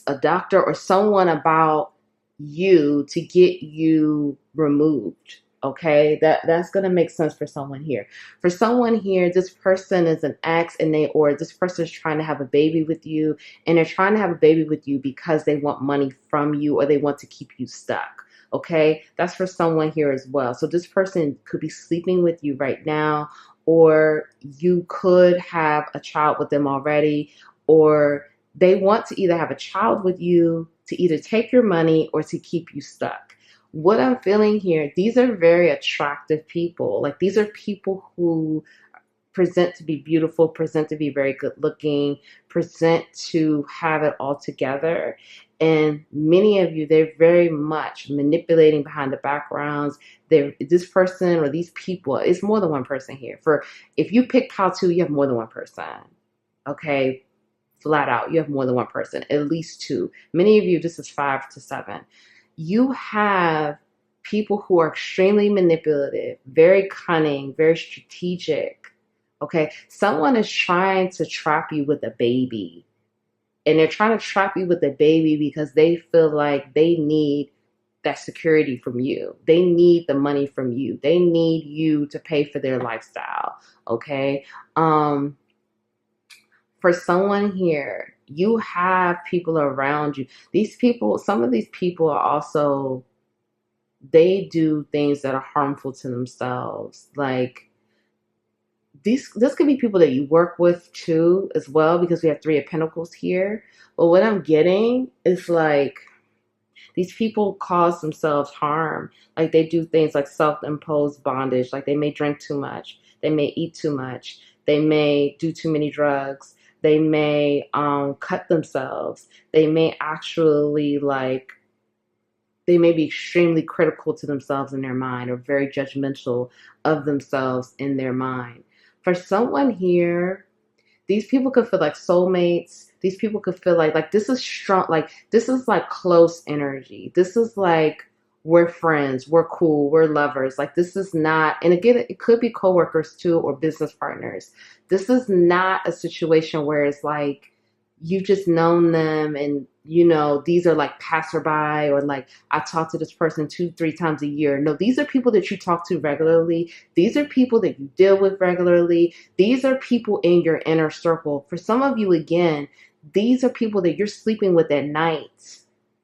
a doctor or someone about you to get you removed. Okay, that's gonna make sense for someone here. For someone here, this person is an ex, or this person is trying to have a baby with you, and they're trying to have a baby with you because they want money from you, or they want to keep you stuck. Okay, that's for someone here as well. So this person could be sleeping with you right now, or you could have a child with them already, or they want to either have a child with you, to either take your money, or to keep you stuck. What I'm feeling here, these are very attractive people. Like, these are people who present to be beautiful, present to be very good looking, present to have it all together. And many of you, they're very much manipulating behind the backgrounds. This person or these people, it's more than one person here. If you pick pile 2, you have more than one person. Okay, flat out, you have more than one person, at least 2. Many of you, this is 5 to 7. You have people who are extremely manipulative, very cunning, very strategic. Okay, someone is trying to trap you with a baby, and they're trying to trap you with a baby because they feel like they need that security from you. They need the money from you. They need you to pay for their lifestyle. Okay. For someone here, you have people around you. Some of these people are also, they do things that are harmful to themselves. Like, this could be people that you work with too, as well, because we have 3 of Pentacles here. But what I'm getting is, like, these people cause themselves harm. Like, they do things like self-imposed bondage. Like, they may drink too much. They may eat too much. They may do too many drugs. They may cut themselves. They may actually, they may be extremely critical to themselves in their mind, or very judgmental of themselves in their mind. For someone here, these people could feel like soulmates. These people could feel like this is strong, like this is like close energy. This is like, we're friends, we're cool, we're lovers. Like, this is not, and again, it could be coworkers too, or business partners. This is not a situation where it's like you've just known them, and these are like passerby, or like, I talk to this person 2-3 times a year. No, these are people that you talk to regularly. These are people that you deal with regularly. These are people in your inner circle. For some of you, again, these are people that you're sleeping with at night.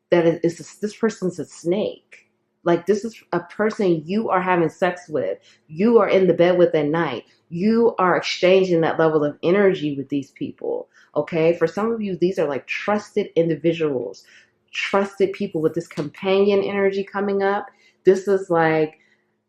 This person's a snake. Like, this is a person you are having sex with. You are in the bed with at night. You are exchanging that level of energy with these people. Okay. For some of you, these are like trusted individuals, trusted people with this companion energy coming up. This is like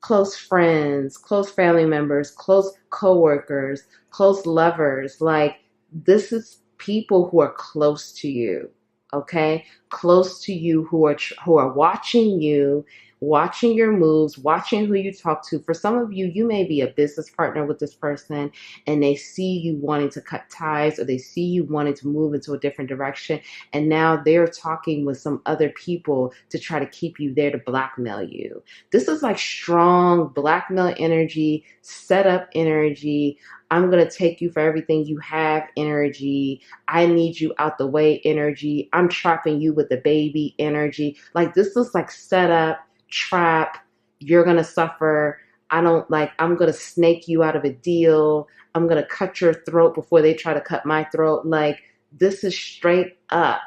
close friends, close family members, close coworkers, close lovers. Like, this is people who are close to you. Okay, close to you, who are watching you, watching your moves, watching who you talk to. For some of you, you may be a business partner with this person and they see you wanting to cut ties, or they see you wanting to move into a different direction, and now they're talking with some other people to try to keep you there to blackmail you. This is like strong blackmail energy, setup energy. I'm going to take you for everything you have energy. I need you out the way energy. I'm trapping you with the baby energy. Like, this is like setup, trap. You're going to suffer. I'm going to snake you out of a deal. I'm going to cut your throat before they try to cut my throat. Like, this is straight up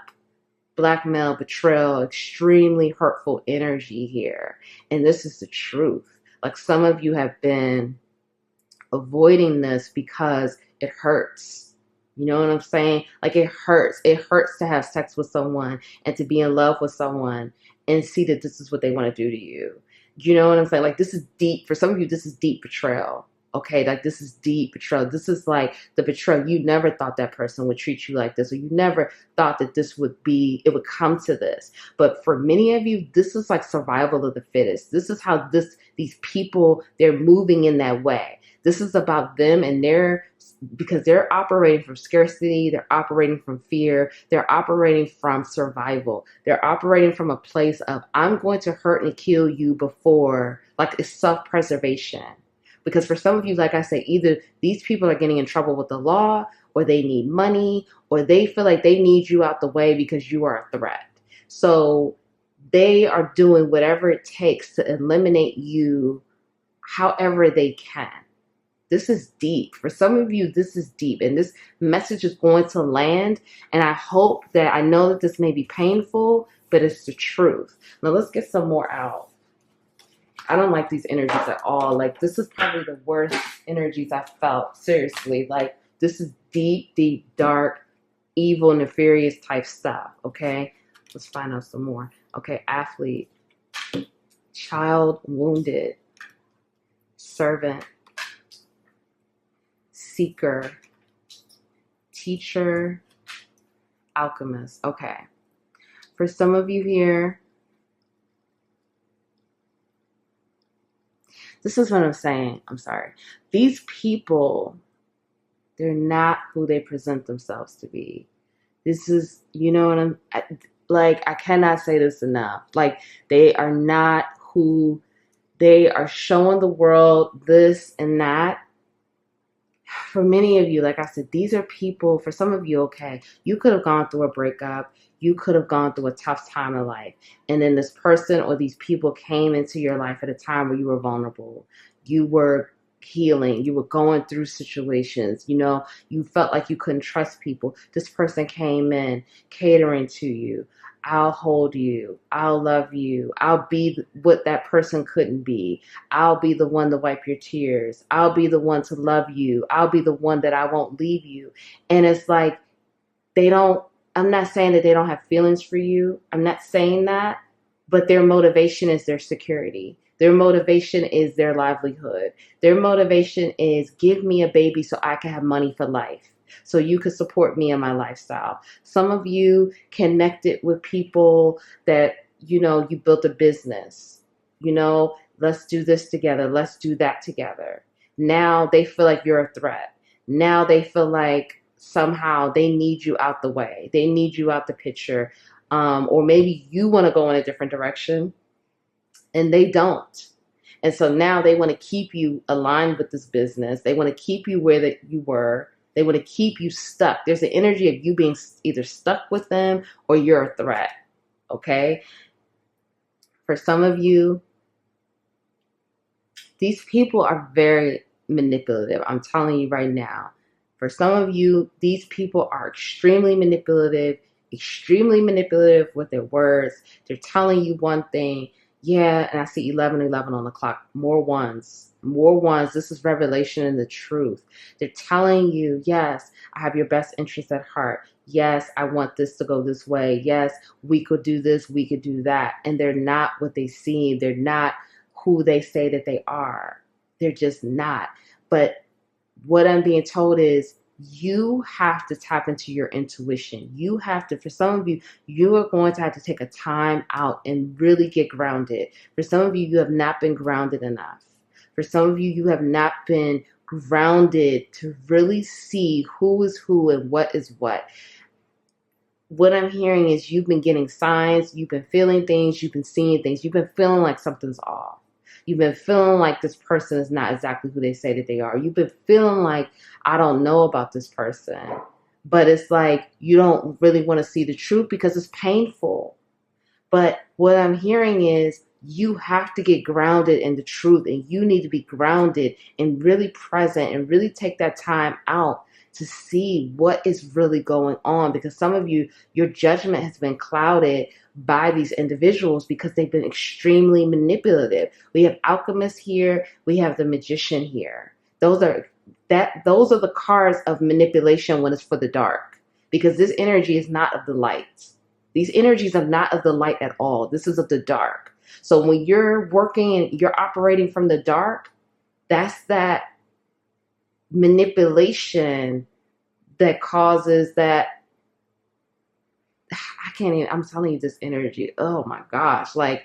blackmail, betrayal, extremely hurtful energy here. And this is the truth. Like, some of you have been avoiding this because it hurts. You know what I'm saying? Like, it hurts. It hurts to have sex with someone and to be in love with someone and see that this is what they want to do to you. You know what I'm saying? Like, this is deep. For some of you, this is deep betrayal. Okay, like, this is deep betrayal. This is like the betrayal. You never thought that person would treat you like this, or you never thought that it would come to this. But for many of you, this is like survival of the fittest. This is how these people, they're moving in that way. This is about them and because they're operating from scarcity, they're operating from fear, they're operating from survival. They're operating from a place of, I'm going to hurt and kill you before, like, it's self-preservation. Because for some of you, like I say, either these people are getting in trouble with the law, or they need money, or they feel like they need you out the way because you are a threat. So they are doing whatever it takes to eliminate you however they can. This is deep. For some of you, this is deep. And this message is going to land. And I know that this may be painful, but it's the truth. Now let's get some more out. I don't like these energies at all. Like, this is probably the worst energies I've felt. Seriously. Like, this is deep, deep, dark, evil, nefarious type stuff. Okay. Let's find out some more. Okay. Athlete, child wounded, servant, seeker, teacher, alchemist. Okay. For some of you here, this is what I'm saying. I'm sorry. These people, they're not who they present themselves to be. This is, you know what I cannot say this enough. Like, they are not who they are showing the world, this and that. For many of you, like I said, these are people, for some of you, okay, you could have gone through a breakup. You could have gone through a tough time in life. And then this person or these people came into your life at a time where you were vulnerable. You were healing. You were going through situations. You know, you felt like you couldn't trust people. This person came in catering to you. I'll hold you. I'll love you. I'll be what that person couldn't be. I'll be the one to wipe your tears. I'll be the one to love you. I'll be the one that I won't leave you. And it's like, I'm not saying that they don't have feelings for you. I'm not saying that, but their motivation is their security. Their motivation is their livelihood. Their motivation is, give me a baby so I can have money for life, so you could support me in my lifestyle. Some of you connected with people that, you know, you built a business. You know, let's do this together. Let's do that together. Now they feel like you're a threat. Now they feel like somehow they need you out the way. They need you out the picture. Or maybe you want to go in a different direction and they don't. And so now they want to keep you aligned with this business. They want to keep you where that you were. They want to keep you stuck. There's an energy of you being either stuck with them or you're a threat. Okay? For some of you, these people are very manipulative. I'm telling you right now. For some of you, these people are extremely manipulative with their words. They're telling you one thing. Yeah, and I see 11:11 on the clock. More ones. More ones. This is revelation and the truth. They're telling you, yes, I have your best interest at heart. Yes, I want this to go this way. Yes, we could do this, we could do that. And they're not what they seem. They're not who they say that they are. They're just not. But what I'm being told is you have to tap into your intuition. You have to, for some of you, you are going to have to take a time out and really get grounded. For some of you, you have not been grounded enough. For some of you, you have not been grounded to really see who is who and what is what. What I'm hearing is you've been getting signs, you've been feeling things, you've been seeing things, you've been feeling like something's off. You've been feeling like this person is not exactly who they say that they are. You've been feeling like, I don't know about this person. But it's like you don't really want to see the truth because it's painful. But what I'm hearing is you have to get grounded in the truth, and you need to be grounded and really present and really take that time out to see what is really going on, because some of you, your judgment has been clouded by these individuals because they've been extremely manipulative. We have alchemists here, we have the magician here. Those are the cards of manipulation when it's for the dark, because this energy is not of the light. These energies are not of the light at all. This is of the dark. So when you're working and you're operating from the dark, that's that manipulation that causes that. I can't even, I'm telling you, this energy, oh my gosh, like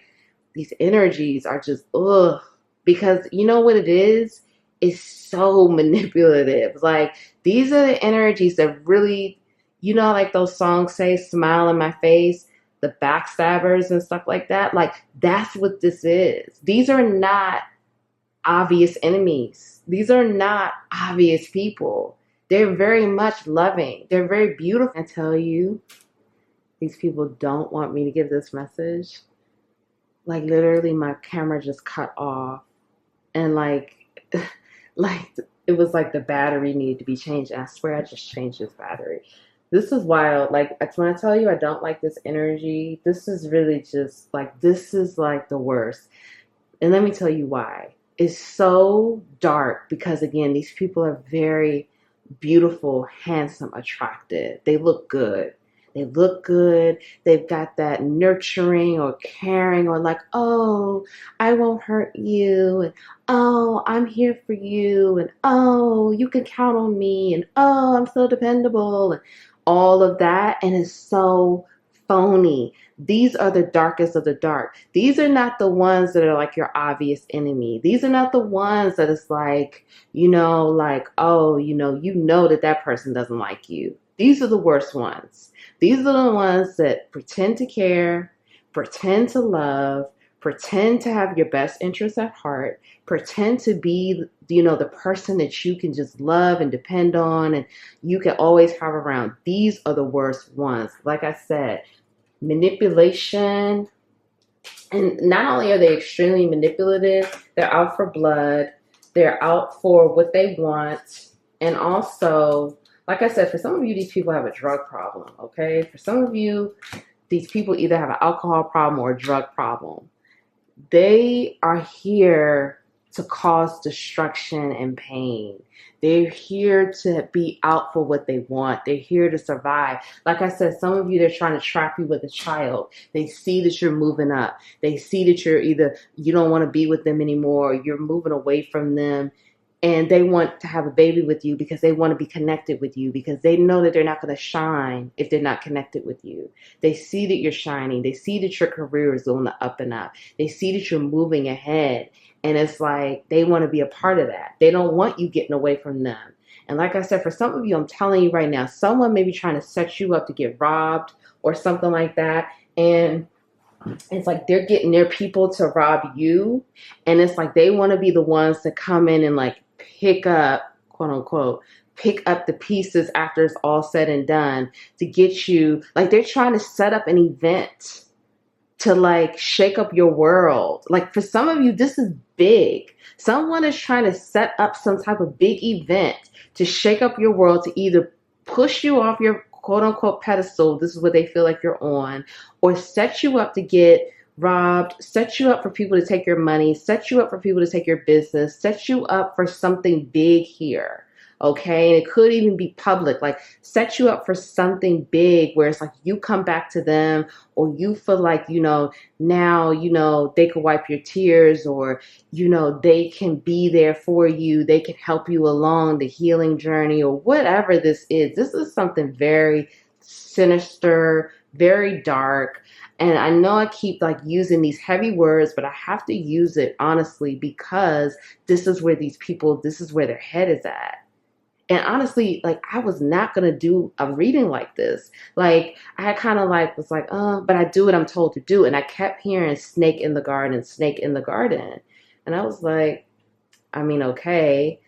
these energies are just, ugh, because you know what it is? It's so manipulative. Like these are the energies that really, you know, like those songs say, smile in my face, the backstabbers and stuff like that. Like that's what this is. These are not obvious enemies. These are not obvious people. They're very much loving. They're very beautiful. I tell you, these people don't want me to give this message. Like literally my camera just cut off, and like it was like the battery needed to be changed. And I swear I just changed this battery. This is wild. Like when I tell you I don't like this energy, this is really just like, this is like the worst. And let me tell you why. It's so dark because again, these people are very beautiful, handsome, attractive. They look good. They look good. They've got that nurturing or caring or like, oh, I won't hurt you. And oh, I'm here for you. And oh, you can count on me. And oh, I'm so dependable. And all of that. And it's so phony. These are the darkest of the dark. These are not the ones that are like your obvious enemy. These are not the ones that it's like, like, oh, you know that person doesn't like you. These are the worst ones. These are the ones that pretend to care, pretend to love, pretend to have your best interests at heart, pretend to be, the person that you can just love and depend on and you can always have around. These are the worst ones. Like I said, manipulation. And not only are they extremely manipulative, they're out for blood. They're out for what they want. And also, like I said, for some of you, these people have a drug problem, okay? For some of you, these people either have an alcohol problem or a drug problem. They are here to cause destruction and pain. They're here to be out for what they want. They're here to survive. Like I said, some of you, they're trying to trap you with a child. They see that you're moving up. They see that you don't want to be with them anymore. You're moving away from them. And they want to have a baby with you because they want to be connected with you, because they know that they're not going to shine if they're not connected with you. They see that you're shining. They see that your career is on the up and up. They see that you're moving ahead. And it's like they want to be a part of that. They don't want you getting away from them. And like I said, for some of you, I'm telling you right now, someone may be trying to set you up to get robbed or something like that. And it's like they're getting their people to rob you. And it's like they want to be the ones to come in and like pick up, quote unquote, pick up the pieces after it's all said and done to get you. Like they're trying to set up an event to like shake up your world. Like for some of you, this is big. Someone is trying to set up some type of big event to shake up your world, to either push you off your quote unquote pedestal, this is what they feel like you're on, or set you up to get robbed, set you up for people to take your money, set you up for people to take your business, set you up for something big here. Okay, and it could even be public, like set you up for something big where it's like you come back to them, or you feel like, now, they could wipe your tears, or, they can be there for you. They can help you along the healing journey, or whatever this is. This is something very sinister, very dark. And I know I keep like using these heavy words, but I have to use it honestly, because this is where their head is at. And honestly, like, I was not going to do a reading like this. Like, I kind of like was like, but I do what I'm told to do. And I kept hearing snake in the garden, snake in the garden. And I was like, I mean, okay.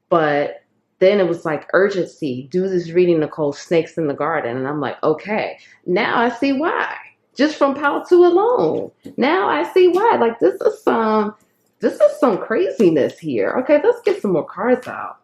But then it was like urgency. Do this reading, Nicole, snakes in the garden. And I'm like, okay, now I see why. Just from Palo 2 alone. Now I see why. Like, this is some craziness here. Okay, let's get some more cards out.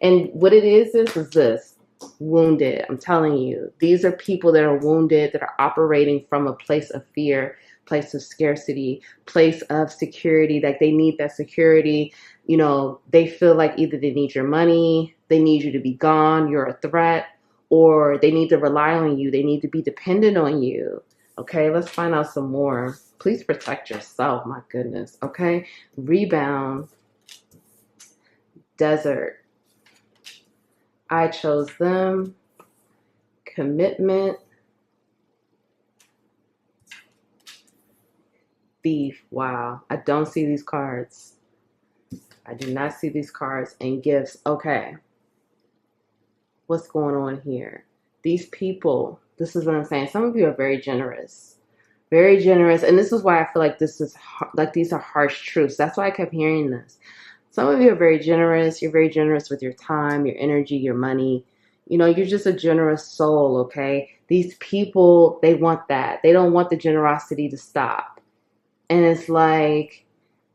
And what it is this. Wounded. I'm telling you. These are people that are wounded, that are operating from a place of fear, place of scarcity, place of security. Like, they need that security. They feel like either they need your money, they need you to be gone, you're a threat, or they need to rely on you. They need to be dependent on you. Okay, let's find out some more. Please protect yourself. My goodness. Okay, rebound. Desert. I chose them. Commitment. Thief. Wow. I don't see these cards. I do not see these cards. And gifts. Okay. What's going on here? These people, this is what I'm saying. Some of you are very generous. Very generous. And this is why I feel like these are harsh truths. That's why I kept hearing this. Some of you are very generous. You're very generous with your time, your energy, your money. You're just a generous soul, okay? These people, they want that. They don't want the generosity to stop. And it's like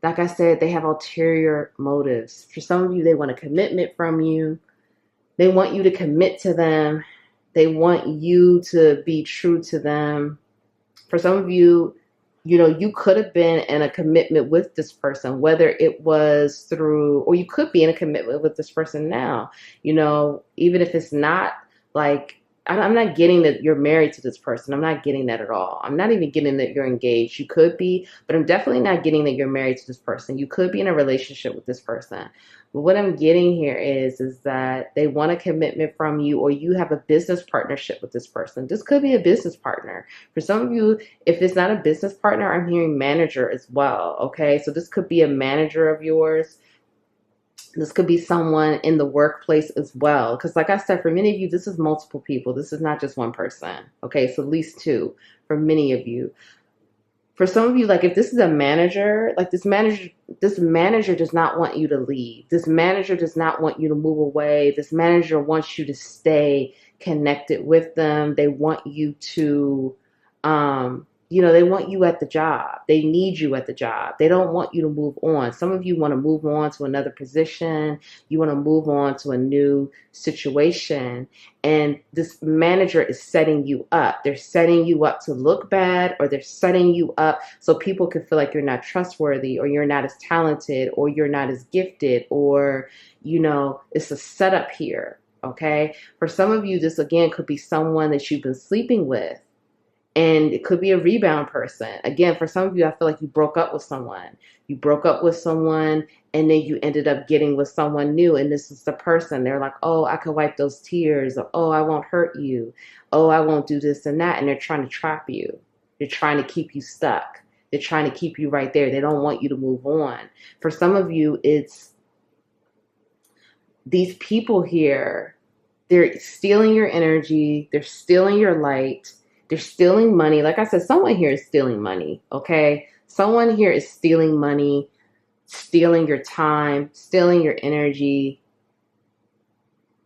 I said, they have ulterior motives. For some of you, they want a commitment from you. They want you to commit to them. They want you to be true to them. For some of you, you could have been in a commitment with this person, whether it was through, or you could be in a commitment with this person now, even if it's not like, I'm not getting that you're married to this person. I'm not getting that at all. I'm not even getting that you're engaged. You could be, but I'm definitely not getting that you're married to this person. You could be in a relationship with this person. But what I'm getting here is that they want a commitment from you, or you have a business partnership with this person. This could be a business partner. For some of you, if it's not a business partner, I'm hearing manager as well. Okay, so this could be a manager of yours. This could be someone in the workplace as well. Because like I said, for many of you, this is multiple people. This is not just one person. Okay, so at least two for many of you. For some of you, like if this is a manager, like this manager does not want you to leave. This manager does not want you to move away. This manager wants you to stay connected with them. They want you to, they want you at the job. They need you at the job. They don't want you to move on. Some of you want to move on to another position. You want to move on to a new situation. And this manager is setting you up. They're setting you up to look bad, or they're setting you up so people can feel like you're not trustworthy, or you're not as talented, or you're not as gifted, or, it's a setup here. Okay. For some of you, this again could be someone that you've been sleeping with. And it could be a rebound person. Again, for some of you, I feel like you broke up with someone. You broke up with someone, and then you ended up getting with someone new. And this is the person. They're like, oh, I could wipe those tears. Or, oh, I won't hurt you. Oh, I won't do this and that. And they're trying to trap you. They're trying to keep you stuck. They're trying to keep you right there. They don't want you to move on. For some of you, it's these people here. They're stealing your energy. They're stealing your light. They're stealing money. Like I said, someone here is stealing money, okay? Someone here is stealing money, stealing your time, stealing your energy.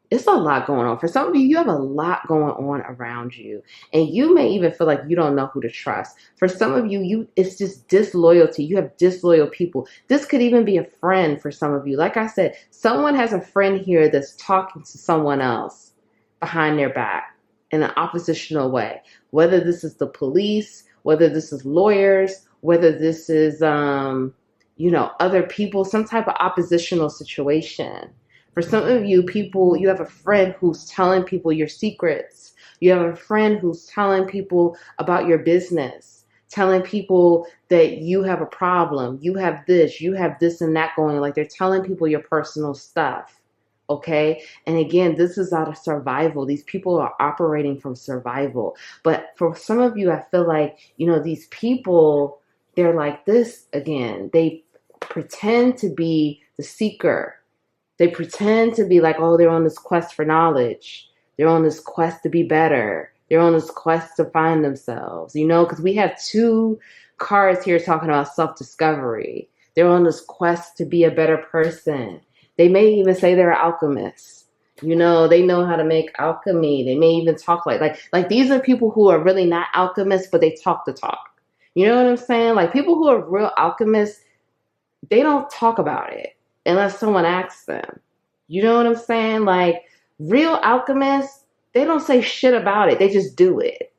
It's a lot going on. For some of you, you have a lot going on around you. And you may even feel like you don't know who to trust. For some of you, it's just disloyalty. You have disloyal people. This could even be a friend for some of you. Like I said, someone has a friend here that's talking to someone else behind their back in an oppositional way. Whether this is the police, whether this is lawyers, whether this is, other people, some type of oppositional situation. For some of you people, you have a friend who's telling people your secrets. You have a friend who's telling people about your business, telling people that you have a problem, you have this and that going. Like they're telling people your personal stuff. Okay. And again, this is out of survival. These people are operating from survival. But for some of you, I feel like, these people, they're like this again. They pretend to be the seeker. They pretend to be like, oh, they're on this quest for knowledge. They're on this quest to be better. They're on this quest to find themselves, because we have two cards here talking about self-discovery. They're on this quest to be a better person. They may even say they're alchemists. They know how to make alchemy. They may even talk like these are people who are really not alchemists, but they talk the talk. You know what I'm saying? Like people who are real alchemists, they don't talk about it unless someone asks them. You know what I'm saying? Like real alchemists, they don't say shit about it. They just do it.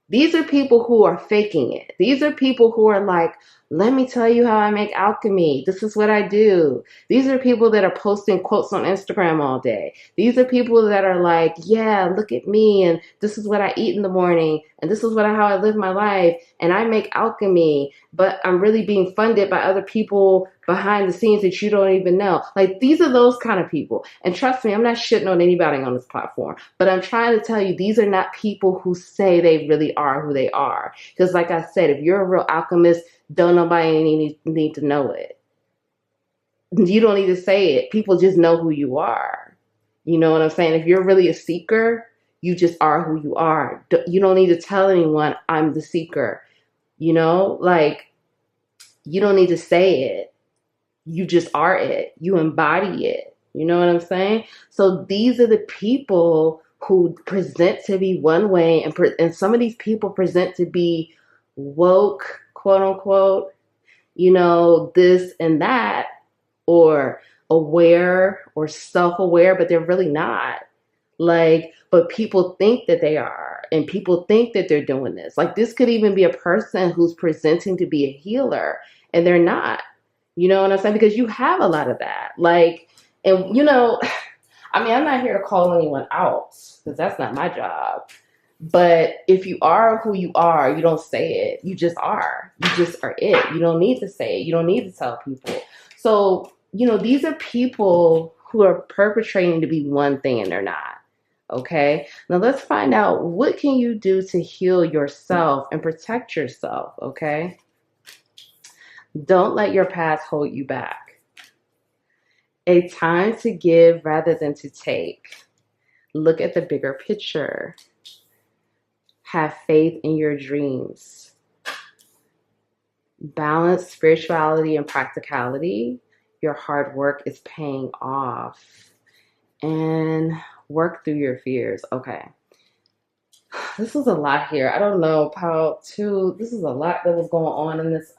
These are people who are faking it. These are people who are like, let me tell you how I make alchemy. This is what I do. These are people that are posting quotes on Instagram all day. These are people that are like, yeah, look at me. And this is what I eat in the morning. And this is how I live my life. And I make alchemy. But I'm really being funded by other people behind the scenes that you don't even know. Like these are those kind of people. And trust me, I'm not shitting on anybody on this platform. But I'm trying to tell you, these are not people who say they really are who they are. Because like I said, if you're a real alchemist, don't nobody need to know it. You don't need to say it. People just know who you are. You know what I'm saying? If you're really a seeker, you just are who you are. You don't need to tell anyone, I'm the seeker. Like, you don't need to say it. You just are it. You embody it. You know what I'm saying? So these are the people who present to be one way, and some of these people present to be woke, quote unquote, this and that, or aware or self-aware, but they're really not. Like, but people think that they are, and people think that they're doing this. Like, this could even be a person who's presenting to be a healer, and they're not. You know what I'm saying? Because you have a lot of that. Like, and I'm not here to call anyone out, because that's not my job. But if you are who you are, you don't say it. You just are. You just are it. You don't need to say it. You don't need to tell people. So, these are people who are perpetrating to be one thing and they're not. Okay? Now let's find out, what can you do to heal yourself and protect yourself, okay? Don't let your past hold you back. A time to give rather than to take. Look at the bigger picture. Have faith in your dreams. Balance spirituality and practicality. Your hard work is paying off. And work through your fears. Okay. This was a lot here. I don't know how to. This is a lot that was going on in this.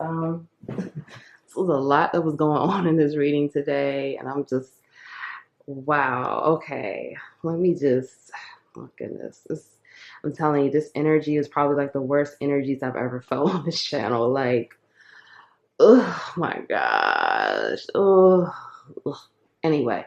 This was a lot that was going on in this reading today, and I'm just, wow. Okay, let me just. Oh goodness, I'm telling you, this energy is probably like the worst energies I've ever felt on this channel. Like, oh my gosh. Oh. Anyway,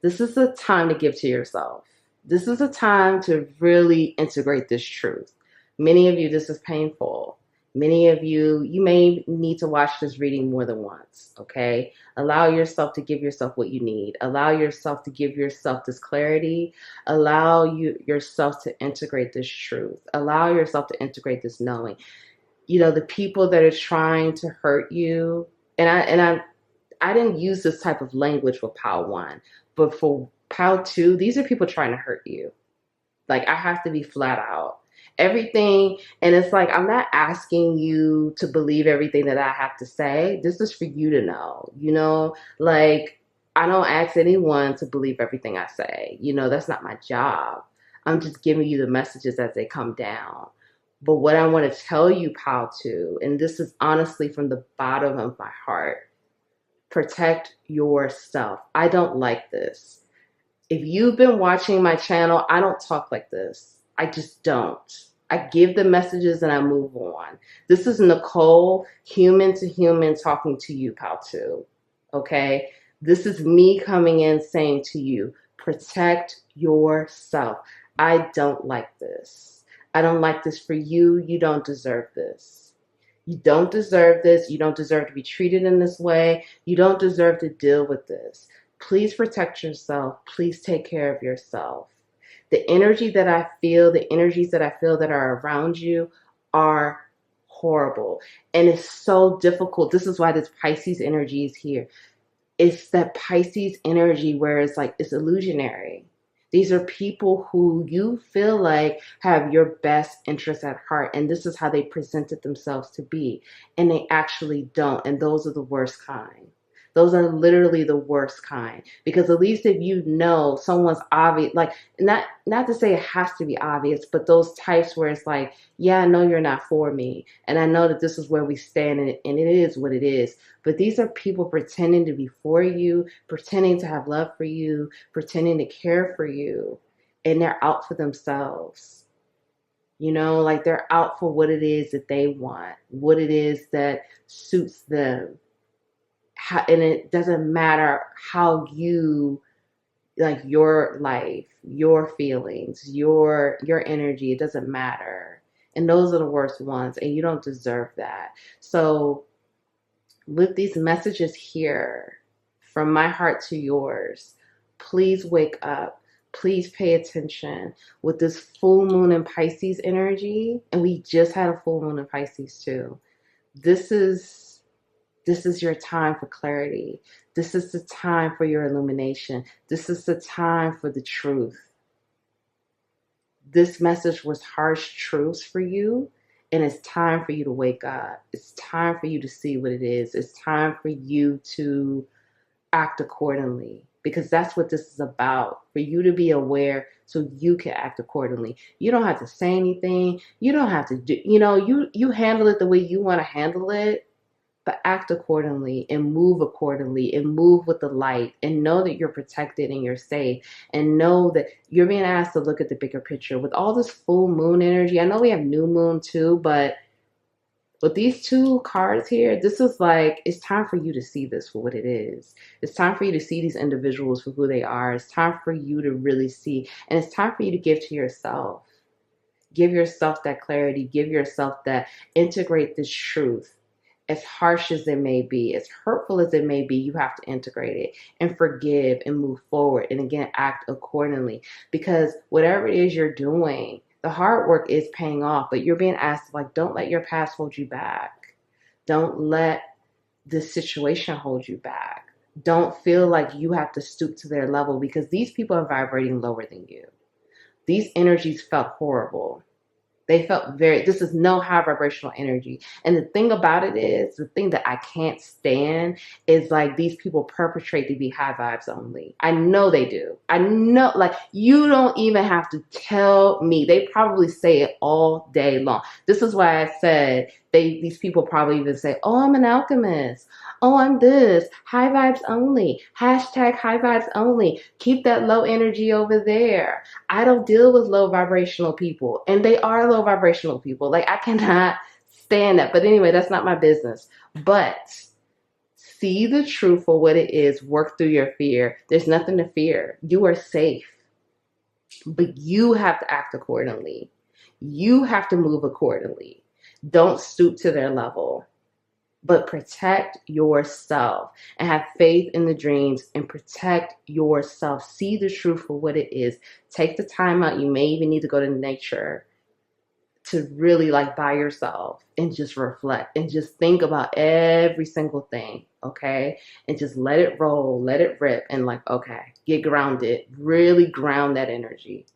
this is the time to give to yourself. This is a time to really integrate this truth. Many of you, this is painful. Many of you, you may need to watch this reading more than once, okay? Allow yourself to give yourself what you need. Allow yourself to give yourself this clarity. Allow yourself to integrate this truth. Allow yourself to integrate this knowing. The people that are trying to hurt you, and I didn't use this type of language for Pile 1, but for Pile 2, these are people trying to hurt you. Like, I have to be flat out. Everything, and it's like, I'm not asking you to believe everything that I have to say. This is for you to know, like, I don't ask anyone to believe everything I say. That's not my job. I'm just giving you the messages as they come down. But what I want to tell you, Pile 2, and this is honestly from the bottom of my heart, protect yourself. I don't like this. If you've been watching my channel, I don't talk like this. I just don't. I give the messages and I move on. This is Nicole, human to human, talking to you, pal, too. Okay? This is me coming in saying to you, protect yourself. I don't like this. I don't like this for you. You don't deserve this. You don't deserve this. You don't deserve to be treated in this way. You don't deserve to deal with this. Please protect yourself. Please take care of yourself. The energy that I feel, the energies that I feel that are around you are horrible. And it's so difficult. This is why this Pisces energy is here. It's that Pisces energy where it's like, it's illusionary. These are people who you feel like have your best interests at heart. And this is how they presented themselves to be. And they actually don't. And those are the worst kind. Those are literally the worst kind. Because at least if you know someone's obvious, like, not to say it has to be obvious, but those types where it's like, yeah, I know you're not for me. And I know that this is where we stand, and it is what it is. But these are people pretending to be for you, pretending to have love for you, pretending to care for you, and they're out for themselves. You know, like they're out for what it is that they want, what it is that suits them. And it doesn't matter how you, like, your life, your feelings, your energy, it doesn't matter. And those are the worst ones, and you don't deserve that. So with these messages here, from my heart to yours, please wake up. Please pay attention. With this full moon in Pisces energy, and we just had a full moon in Pisces too. This is your time for clarity. This is the time for your illumination. This is the time for the truth. This message was harsh truths for you, and it's time for you to wake up. It's time for you to see what it is. It's time for you to act accordingly, because that's what this is about, for you to be aware so you can act accordingly. You don't have to say anything. You don't have to do, you handle it the way you want to handle it, but act accordingly and move accordingly and move with the light, and know that you're protected and you're safe, and know that you're being asked to look at the bigger picture. With all this full moon energy, I know we have new moon too, but with these two cards here, this is like, it's time for you to see this for what it is. It's time for you to see these individuals for who they are. It's time for you to really see, and it's time for you to give to yourself. Give yourself that clarity. Give yourself that, integrate this truth. As harsh as it may be, as hurtful as it may be, you have to integrate it and forgive and move forward. And again, act accordingly, because whatever it is you're doing, the hard work is paying off, but you're being asked, like, don't let your past hold you back. Don't let this situation hold you back. Don't feel like you have to stoop to their level, because these people are vibrating lower than you. These energies felt horrible. They felt this is no high vibrational energy. And the thing about it is, the thing that I can't stand is, like, these people perpetrate to be high vibes only. I know they do. I know, like, you don't even have to tell me. They probably say it all day long. This is why I said these people probably even say, oh, I'm an alchemist. Oh, I'm this. High vibes only. Hashtag high vibes only. Keep that low energy over there. I don't deal with low vibrational people. And they are low vibrational people. Like, I cannot stand that. But anyway, that's not my business. But see the truth for what it is. Work through your fear. There's nothing to fear. You are safe. But you have to act accordingly. You have to move accordingly. Don't stoop to their level, but protect yourself and have faith in the dreams and protect yourself. See the truth for what it is. Take the time out. You may even need to go to nature to really, like, by yourself and just reflect and just think about every single thing, okay? And just let it roll, let it rip, and, like, okay, get grounded. Really ground that energy.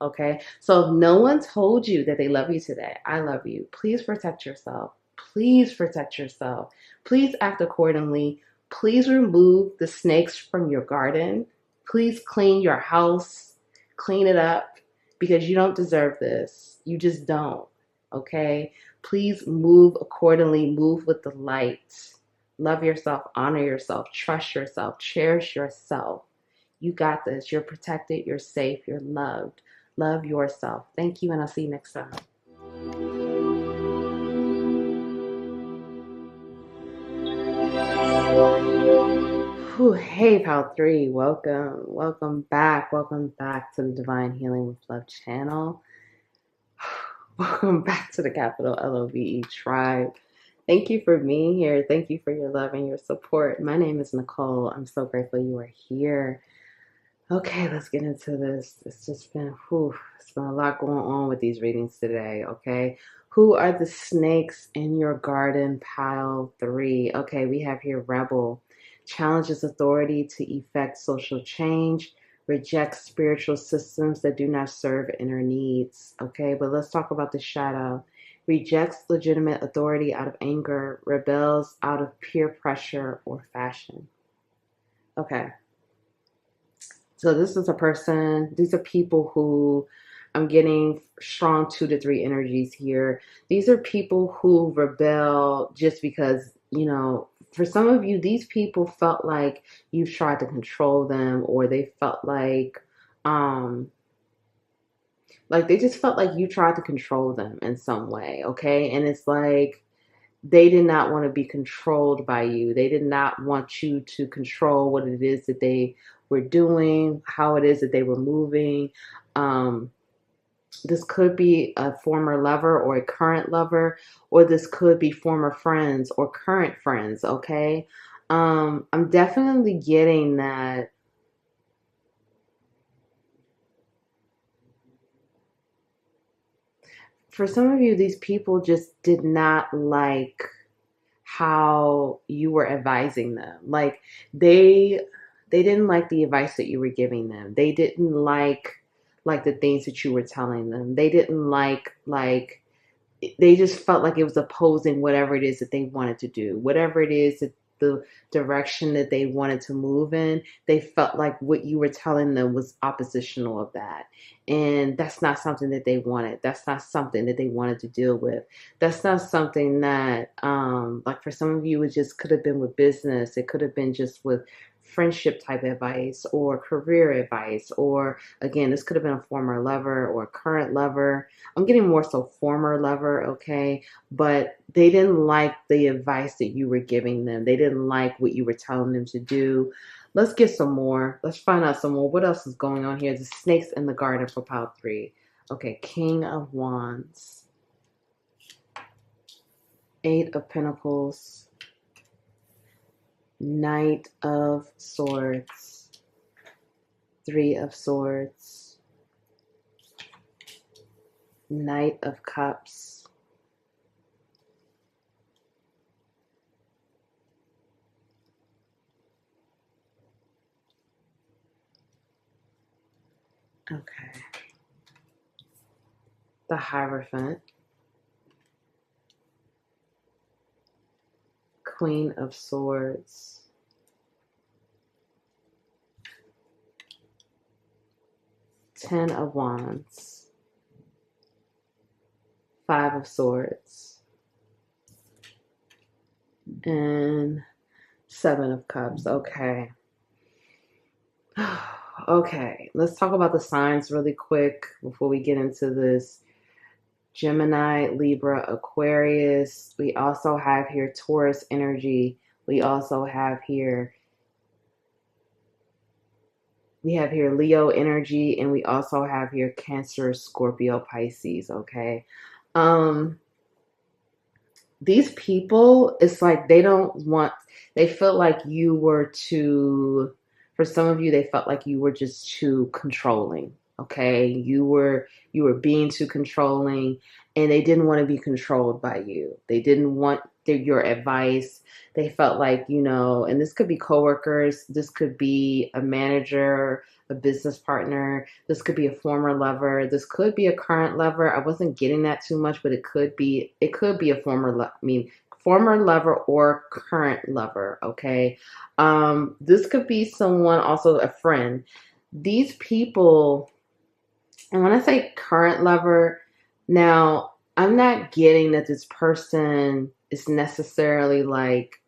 Okay, so if no one told you that they love you today, I love you. Please protect yourself. Please protect yourself. Please act accordingly. Please remove the snakes from your garden. Please clean your house. Clean it up, because you don't deserve this. You just don't. Okay, please move accordingly. Move with the light. Love yourself. Honor yourself. Trust yourself. Cherish yourself. You got this. You're protected. You're safe. You're loved. Love yourself. Thank you, and I'll see you next time. Whew, hey, Pal 3, welcome. Welcome back. Welcome back to the Divine Healing with Love channel. Welcome back to the capital LOVE tribe. Thank you for being here. Thank you for your love and your support. My name is Nicole. I'm so grateful you are here. Okay, let's get into this. It's been a lot going on with these readings today, okay? Who are the snakes in your garden, pile 3? Okay, we have here rebel. Challenges authority to effect social change. Rejects spiritual systems that do not serve inner needs. Okay, but let's talk about the shadow. Rejects legitimate authority out of anger. Rebels out of peer pressure or fashion. Okay. So this is a person, these are people who I'm getting strong 2 to 3 energies here. These are people who rebel just because, for some of you, these people felt like you've tried to control them, or they felt like they just felt like you tried to control them in some way, okay? And it's like they did not want to be controlled by you. They did not want you to control what it is that they were doing, how it is that they were moving. This could be a former lover or a current lover, or this could be former friends or current friends, okay? I'm definitely getting that for some of you, these people just did not like how you were advising them. Like they didn't like the advice that you were giving them. They didn't like the things that you were telling them. They didn't like they just felt like it was opposing whatever it is that they wanted to do, whatever it is that the direction that they wanted to move in. They felt like what you were telling them was oppositional of that. And that's not something that they wanted. That's not something that they wanted to deal with. That's not something that, like for some of you, it just could have been with business. It could have been just with friendship type advice or career advice. Or again, this could have been a former lover or a current lover. I'm getting more so former lover, okay? But they didn't like the advice that you were giving them. They didn't like what you were telling them to do. Let's get some more. Let's find out some more. What else is going on here? The snakes in the garden for pile 3. Okay, King of Wands. 8 of Pentacles. Knight of Swords. 3 of Swords. Knight of Cups. Okay. The Hierophant. Queen of Swords. 10 of Wands. 5 of Swords. And 7 of Cups. Okay. Okay, let's talk about the signs really quick before we get into this. Gemini, Libra, Aquarius. We also have here Taurus energy. We also have here Leo energy, and we also have here Cancer, Scorpio, Pisces, okay? These people, it's like they feel like you were too, for some of you, they felt like you were just too controlling, okay? You were being too controlling, and they didn't want to be controlled by you. They didn't want your advice. They felt like, and this could be coworkers, this could be a manager, a business partner, this could be a former lover, this could be a current lover. I wasn't getting that too much, but it could be a former lover or current lover, okay? This could be someone, also a friend. These people, and when I say current lover, now I'm not getting that this person is necessarily like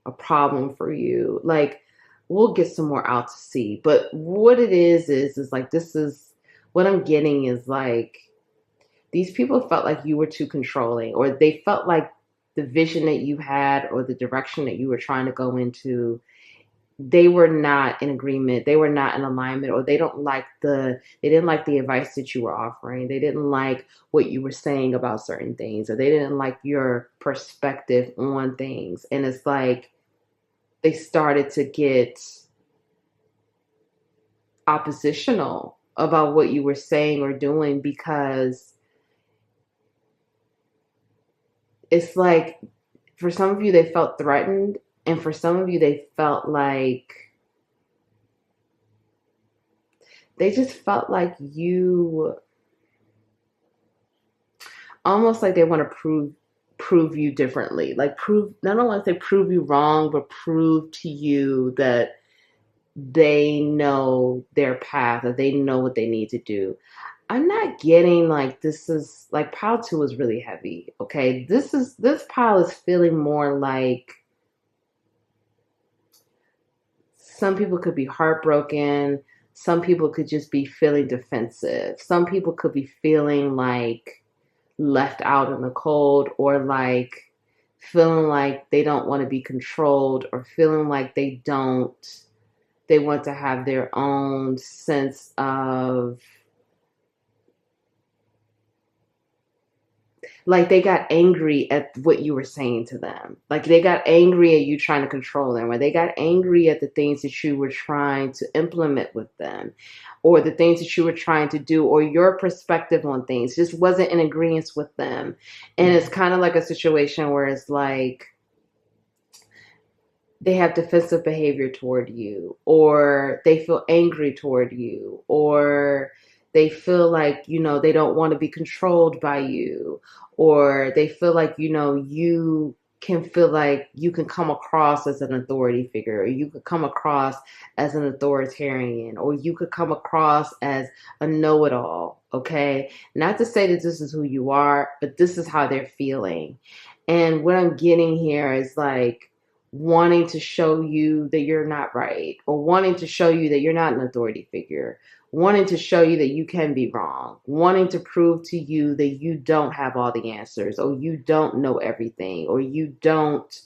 a problem for you. Like, we'll get some more out to sea. But what it is like, this is what I'm getting is like, these people felt like you were too controlling, or they felt like the vision that you had or the direction that you were trying to go into, they were not in agreement, they were not in alignment, or they didn't like the advice that you were offering, they didn't like what you were saying about certain things, or they didn't like your perspective on things. And it's like they started to get oppositional about what you were saying or doing, because it's like for some of you they felt threatened, and for some of you they felt like they just felt like you, almost like they want to prove you differently, like prove, not only want to say prove you wrong, but prove to you that they know their path, that they know what they need to do. I'm not getting like, this is like pile 2 is really heavy. Okay, this pile is feeling more like some people could be heartbroken, some people could just be feeling defensive, some people could be feeling like left out in the cold, or like feeling like they don't want to be controlled, or feeling like they want to have their own sense of, like they got angry at what you were saying to them. Like they got angry at you trying to control them, or they got angry at the things that you were trying to implement with them, or the things that you were trying to do, or your perspective on things just wasn't in agreement with them. And it's kind of like a situation where it's like they have defensive behavior toward you, or they feel angry toward you, or they feel like, they don't want to be controlled by you, or they feel like, you can feel like you can come across as an authority figure, or you could come across as an authoritarian, or you could come across as a know-it-all. Okay, not to say that this is who you are, but this is how they're feeling. And what I'm getting here is like wanting to show you that you're not right, or wanting to show you that you're not an authority figure, wanting to show you that you can be wrong, wanting to prove to you that you don't have all the answers, or you don't know everything, or you don't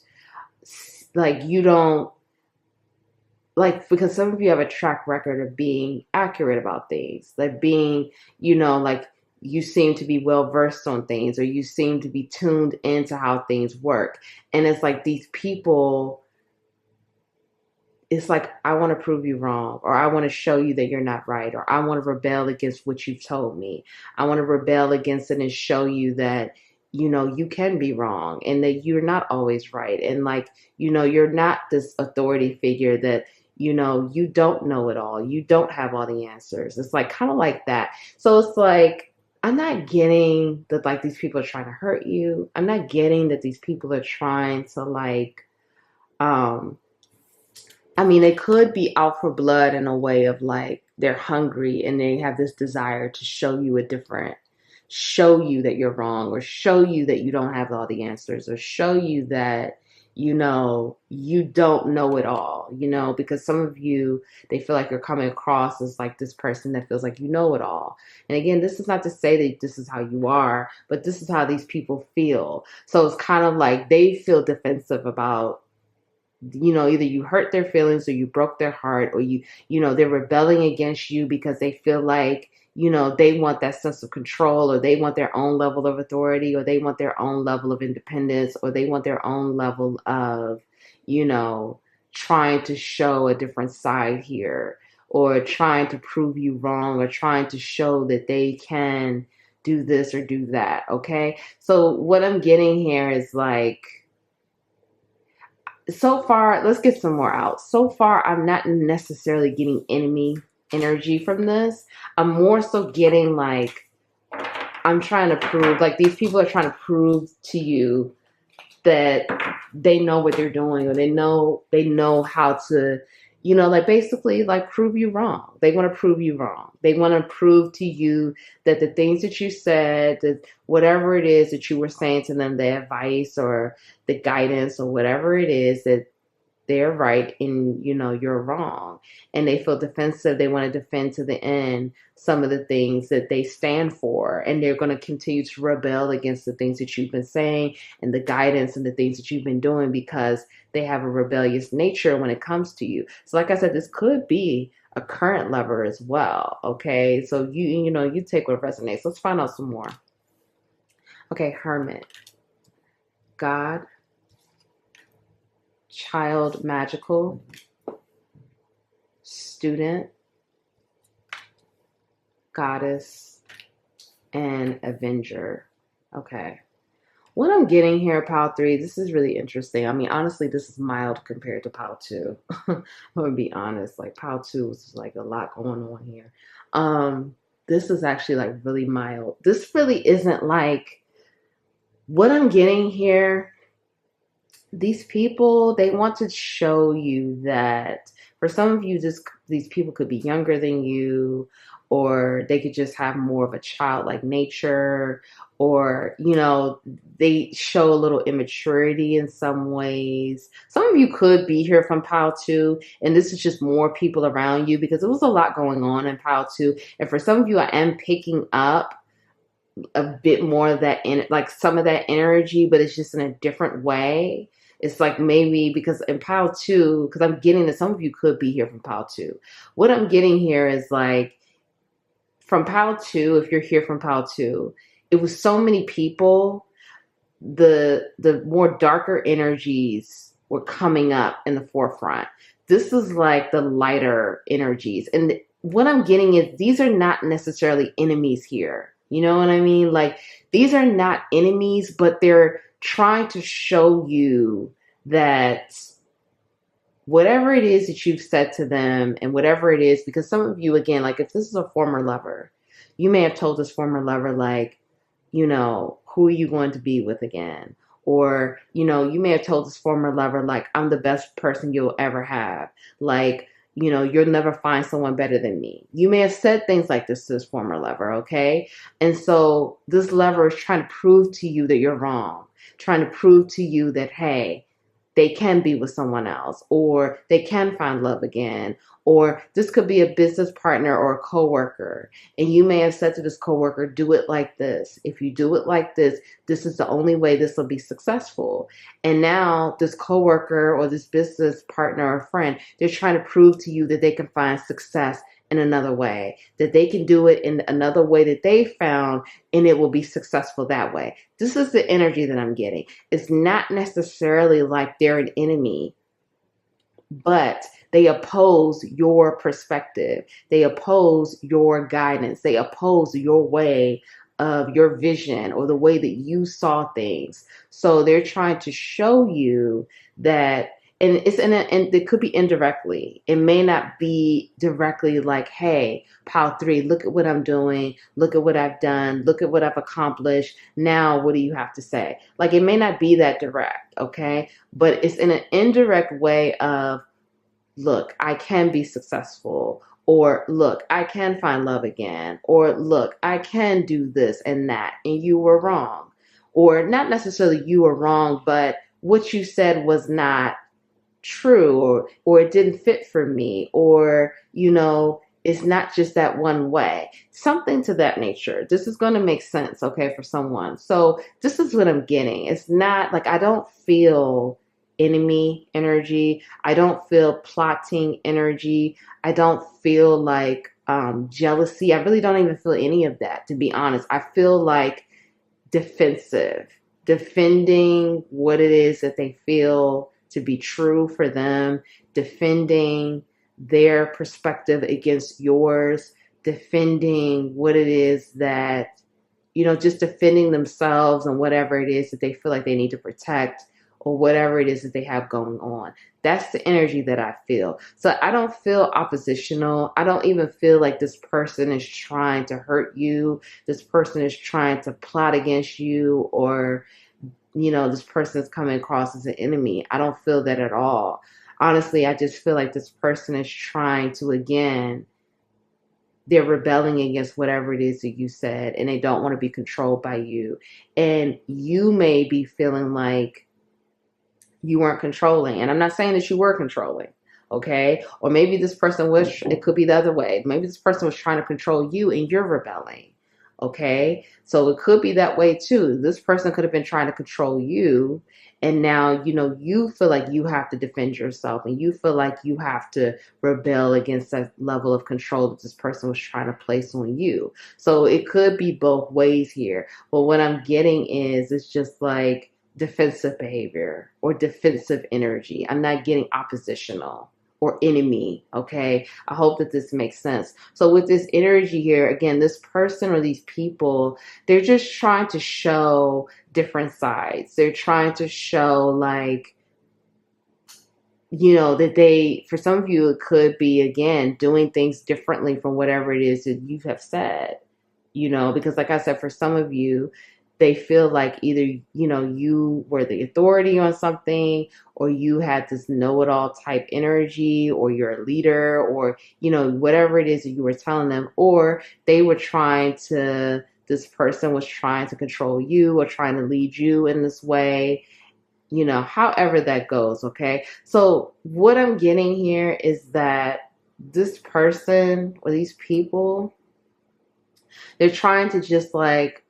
because some of you have a track record of being accurate about things, like being, like you seem to be well versed on things, or you seem to be tuned into how things work. And it's like these people, it's like, I want to prove you wrong, or I want to show you that you're not right, or I want to rebel against what you've told me. I want to rebel against it and show you that, you can be wrong, and that you're not always right. And like, you're not this authority figure that, you don't know it all. You don't have all the answers. It's like kind of like that. So it's like, I'm not getting that like these people are trying to hurt you. I'm not getting that these people are trying to like, they could be out for blood in a way of like they're hungry and they have this desire to show you show you that you're wrong, or show you that you don't have all the answers, or show you that, you don't know it all, because some of you, they feel like you're coming across as like this person that feels like you know it all. And again, this is not to say that this is how you are, but this is how these people feel. So it's kind of like they feel defensive about, either you hurt their feelings, or you broke their heart, or they're rebelling against you because they feel like, they want that sense of control, or they want their own level of authority, or they want their own level of independence, or they want their own level of, trying to show a different side here, or trying to prove you wrong, or trying to show that they can do this or do that. Okay. So what I'm getting here is like, so far, let's get some more out. So far, I'm not necessarily getting enemy energy from this. I'm more so getting like, I'm trying to prove, like these people are trying to prove to you that they know what they're doing, or they know how to, like basically like prove you wrong. They want to prove you wrong. They want to prove to you that the things that you said, that whatever it is that you were saying to them, the advice or the guidance or whatever it is, that they're right and, you're wrong. And they feel defensive. They want to defend to the end some of the things that they stand for. And they're going to continue to rebel against the things that you've been saying and the guidance and the things that you've been doing, because they have a rebellious nature when it comes to you. So like I said, this could be a current lover as well. Okay. So you take what resonates. Let's find out some more. Okay. Hermit. God. Child magical. Student. Goddess. And avenger. Okay. What I'm getting here, Pile 3, this is really interesting. I mean, honestly, this is mild compared to Pile 2. I'm going to be honest. Like, Pile 2 was like a lot going on here. This is actually like really mild. This really isn't like what I'm getting here. These people, they want to show you that for some of you, these people could be younger than you, or they could just have more of a childlike nature, or, they show a little immaturity in some ways. Some of you could be here from Pile 2, and this is just more people around you, because there was a lot going on in Pile 2. And for some of you, I am picking up a bit more of that, like some of that energy, but it's just in a different way. It's like maybe because in Pile 2, because I'm getting that some of you could be here from Pile 2. What I'm getting here is like from Pile 2, if you're here from Pile 2, it was so many people, the more darker energies were coming up in the forefront. This is like the lighter energies. And what I'm getting is these are not necessarily enemies here. You know what I mean? Like, these are not enemies, but they're trying to show you that whatever it is that you've said to them, and whatever it is, because some of you, again, like if this is a former lover, you may have told this former lover, like, who are you going to be with again? Or, you may have told this former lover, like, I'm the best person you'll ever have. Like, you'll never find someone better than me. You may have said things like this to this former lover, okay? And so this lover is trying to prove to you that you're wrong, trying to prove to you that, hey, they can be with someone else, or they can find love again, or this could be a business partner or a coworker. And you may have said to this coworker, do it like this. If you do it like this, this is the only way this will be successful. And now this coworker or this business partner or friend, they're trying to prove to you that they can find success in another way, that they can do it in another way that they found, and it will be successful that way. This is the energy that I'm getting. It's not necessarily like they're an enemy, but they oppose your perspective. They oppose your guidance. They oppose your way of your vision or the way that you saw things. So they're trying to show you that, and and it could be indirectly. It may not be directly like, hey, Pile 3, look at what I'm doing. Look at what I've done. Look at what I've accomplished. Now, what do you have to say? Like, it may not be that direct, okay? But it's in an indirect way of, look, I can be successful, or look, I can find love again, or look, I can do this and that, and you were wrong. Or not necessarily you were wrong, but what you said was not true, or it didn't fit for me, or, it's not just that one way. Something to that nature. This is going to make sense, okay, for someone. So this is what I'm getting. It's not like I don't feel enemy energy. I don't feel plotting energy. I don't feel like jealousy. I really don't even feel any of that, to be honest. I feel like defensive, defending what it is that they feel to be true for them, defending their perspective against yours, defending what it is that, just defending themselves and whatever it is that they feel like they need to protect, or whatever it is that they have going on. That's the energy that I feel. So I don't feel oppositional. I don't even feel like this person is trying to hurt you. This person is trying to plot against you, or, this person is coming across as an enemy. I don't feel that at all. Honestly, I just feel like this person is trying to, again, they're rebelling against whatever it is that you said, and they don't want to be controlled by you. And you may be feeling like you weren't controlling. And I'm not saying that you were controlling, okay? Or maybe this person was, it could be the other way. Maybe this person was trying to control you and you're rebelling, okay? So it could be that way too. This person could have been trying to control you, and now, you feel like you have to defend yourself and you feel like you have to rebel against that level of control that this person was trying to place on you. So it could be both ways here. But what I'm getting is, it's just like defensive behavior or defensive energy. I'm not getting oppositional or enemy, okay? I hope that this makes sense. So with this energy here, again, this person or these people, they're just trying to show different sides. They're trying to show, like, that they, for some of you, it could be, again, doing things differently from whatever it is that you have said, because like I said, for some of you, they feel like either, you were the authority on something, or you had this know-it-all type energy, or you're a leader, or, whatever it is that you were telling them, or they were this person was trying to control you or trying to lead you in this way, however that goes, okay? So what I'm getting here is that this person or these people, they're trying to just like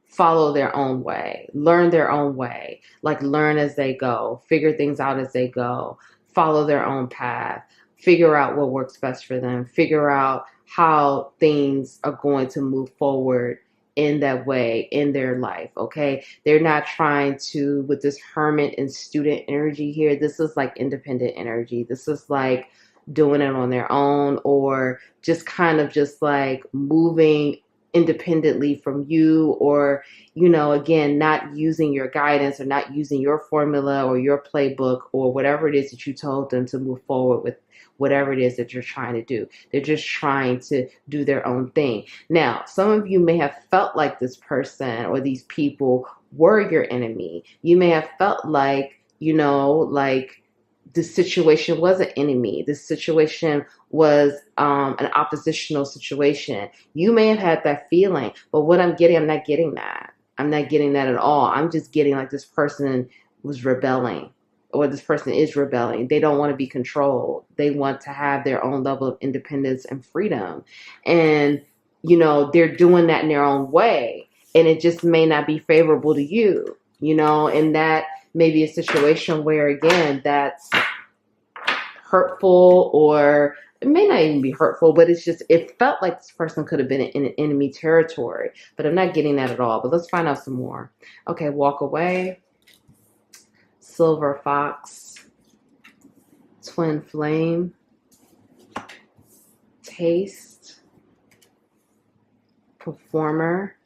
follow their own way, learn their own way, like learn as they go, figure things out as they go, follow their own path, figure out what works best for them, figure out how things are going to move forward in that way in their life, okay? They're not trying to, with this hermit and student energy here, this is like independent energy. This is like doing it on their own, or just kind of just like moving independently from you, or, again, not using your guidance or not using your formula or your playbook or whatever it is that you told them to move forward with whatever it is that you're trying to do. They're just trying to do their own thing. Now, some of you may have felt like this person or these people were your enemy. You may have felt like, like this situation was an enemy. This situation was an oppositional situation. You may have had that feeling, but what I'm not getting that. I'm not getting that at all. I'm just getting like this person was rebelling, or this person is rebelling. They don't want to be controlled. They want to have their own level of independence and freedom. And, they're doing that in their own way. And it just may not be favorable to you, and that may be a situation where, again, that's hurtful, or it may not even be hurtful, but it felt like this person could have been in an enemy territory, but I'm not getting that at all. But let's find out some more. Okay, walk away, silver fox, twin flame, taste, performer,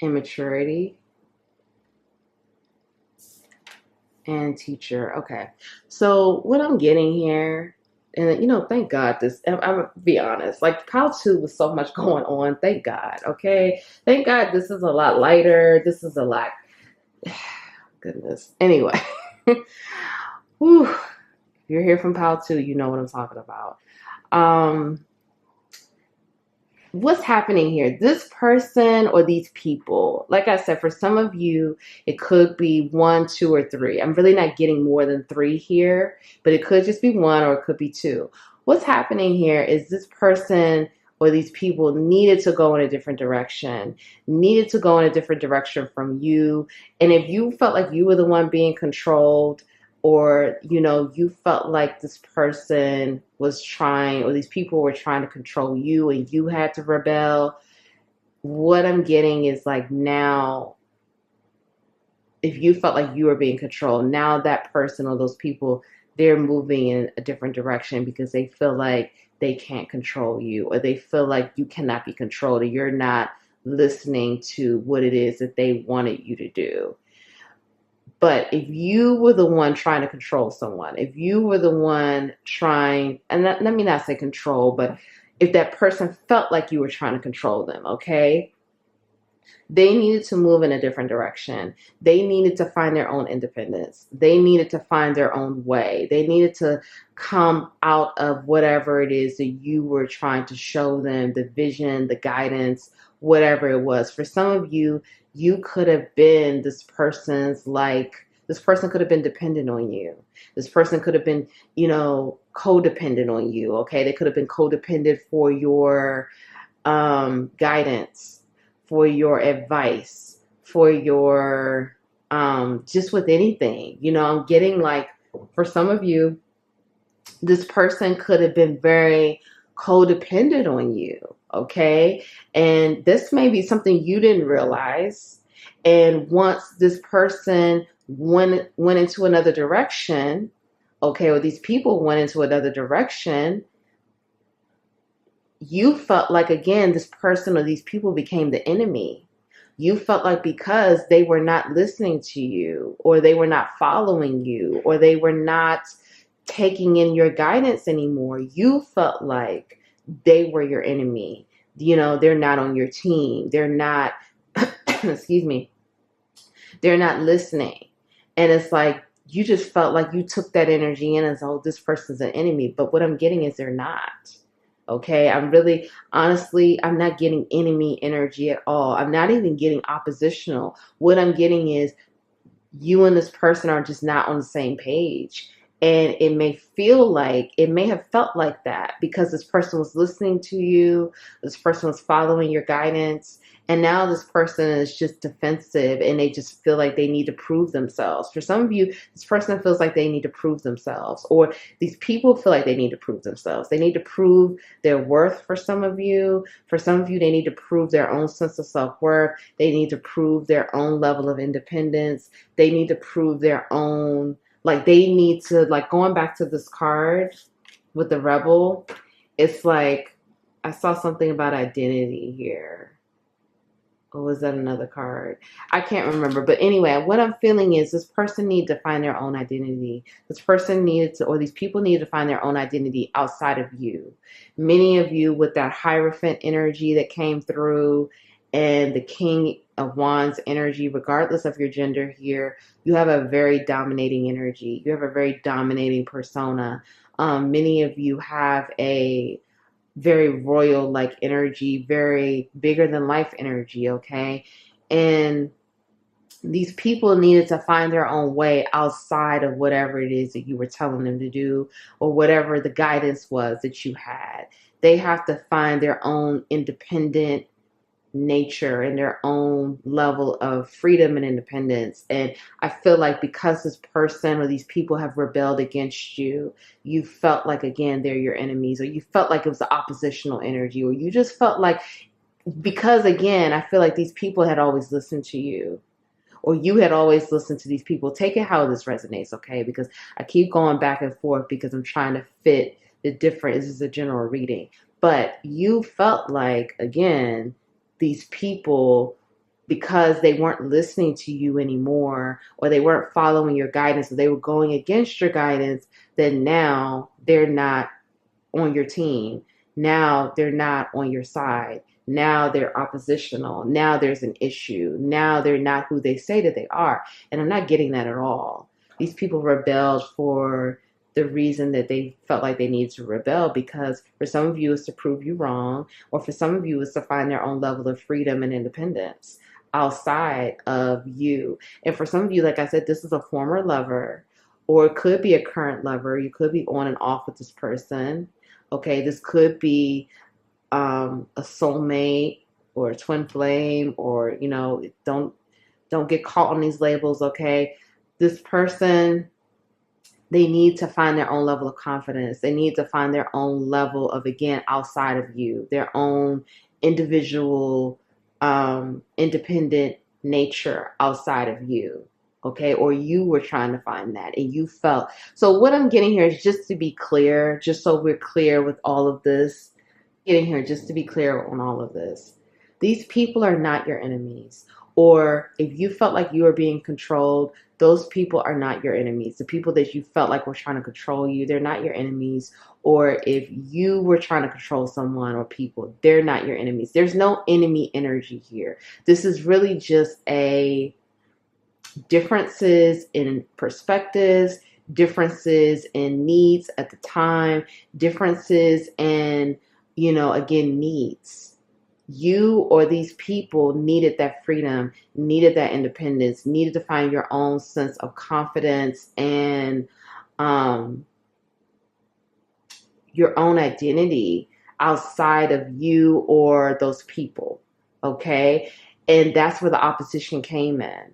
immaturity, and teacher. Okay, so what I'm getting here, and thank God I'm gonna be honest, like pile 2 was so much going on. Thank God, okay? Thank God this is a lot lighter. This is a lot, goodness. Anyway, whew. If you're here from pile 2, you know what I'm talking about. What's happening here? This person or these people, like I said, for some of you, it could be 1, 2, or 3. I'm really not getting more than 3 here, but it could just be 1 or it could be 2. What's happening here is this person or these people needed to go in a different direction, from you. And if you felt like you were the one being controlled, or, you felt like this person was trying, or these people were trying to control you and you had to rebel, what I'm getting is like, now, if you felt like you were being controlled, now that person or those people, they're moving in a different direction because they feel like they can't control you, or they feel like you cannot be controlled, or you're not listening to what it is that they wanted you to do. But if you were the one trying to control someone, if you were the one trying, and let me not say control, but if that person felt like you were trying to control them, okay, they needed to move in a different direction. They needed to find their own independence. They needed to find their own way. They needed to come out of whatever it is that you were trying to show them, the vision, the guidance, whatever it was. For some of you, you could have been this person's, like, this person could have been dependent on you. This person could have been, codependent on you. Okay. They could have been codependent for your guidance, for your advice, for your, just with anything. I'm getting like, for some of you, this person could have been very codependent on you, okay? And this may be something you didn't realize. And once this person went into another direction, okay, or these people went into another direction, you felt like, again, this person or these people became the enemy. You felt like because they were not listening to you, or they were not following you, or they were not taking in your guidance anymore, you felt like they were your enemy. They're not on your team. They're not, excuse me, they're not listening. And it's like, you just felt like you took that energy in as, oh, this person's an enemy. But what I'm getting is they're not. Okay, honestly, I'm not getting enemy energy at all. I'm not even getting oppositional. What I'm getting is you and this person are just not on the same page. And it may have felt like that because this person was listening to you, this person was following your guidance, and now this person is just defensive and they just feel like they need to prove themselves. For some of you, this person feels like they need to prove themselves, or these people feel like they need to prove themselves. They need to prove their worth for some of you. For some of you, they need to prove their own sense of self-worth. They need to prove their own level of independence. They need to prove their own, like, they need to, like, going back to this card with the rebel, it's like, I saw something about identity here. Or was that another card? I can't remember. But anyway, what I'm feeling is this person needs to find their own identity. This person needed to, or these people need to find their own identity outside of you. Many of you with that Hierophant energy that came through and the King of Wands energy, regardless of your gender here, you have a very dominating energy. You have a very dominating persona. Many of you have a very royal like energy, very bigger than life energy, okay? And these people needed to find their own way outside of whatever it is that you were telling them to do, or whatever the guidance was that you had. They have to find their own independent nature and their own level of freedom and independence. And I feel like because this person or these people have rebelled against you, you felt like, again, they're your enemies, or you felt like it was the oppositional energy, or you just felt like, because, again, I feel like these people had always listened to you, or you had always listened to these people. Take it how this resonates, okay? Because I keep going back and forth because I'm trying to fit the different, this is a general reading. But you felt like, again, these people, because they weren't listening to you anymore, or they weren't following your guidance, or they were going against your guidance, then now they're not on your team. Now they're not on your side. Now they're oppositional. Now there's an issue. Now they're not who they say that they are. And I'm not getting that at all. These people rebelled for the reason that they felt like they needed to rebel, because for some of you it's to prove you wrong, or for some of you it's to find their own level of freedom and independence outside of you. And for some of you, like I said, this is a former lover, or it could be a current lover. You could be on and off with this person. Okay, this could be a soulmate or a twin flame, or don't get caught on these labels. Okay, this person, they need to find their own level of confidence. They need to find their own level of, again, outside of you, their own individual, independent nature outside of you. Okay. Or you were trying to find that and you felt. So what I'm getting here is, just to be clear, just so we're clear with all of this, getting here, just to be clear on all of this. These people are not your enemies. Or if you felt like you were being controlled, those people are not your enemies. The people that you felt like were trying to control you, they're not your enemies. Or if you were trying to control someone or people, they're not your enemies. There's no enemy energy here. This is really just a differences in perspectives, differences in needs at the time, differences in, again, needs. you or these people needed that freedom, needed that independence, needed to find your own sense of confidence and um, your own identity outside of you or those people. Okay. And that's where the opposition came in.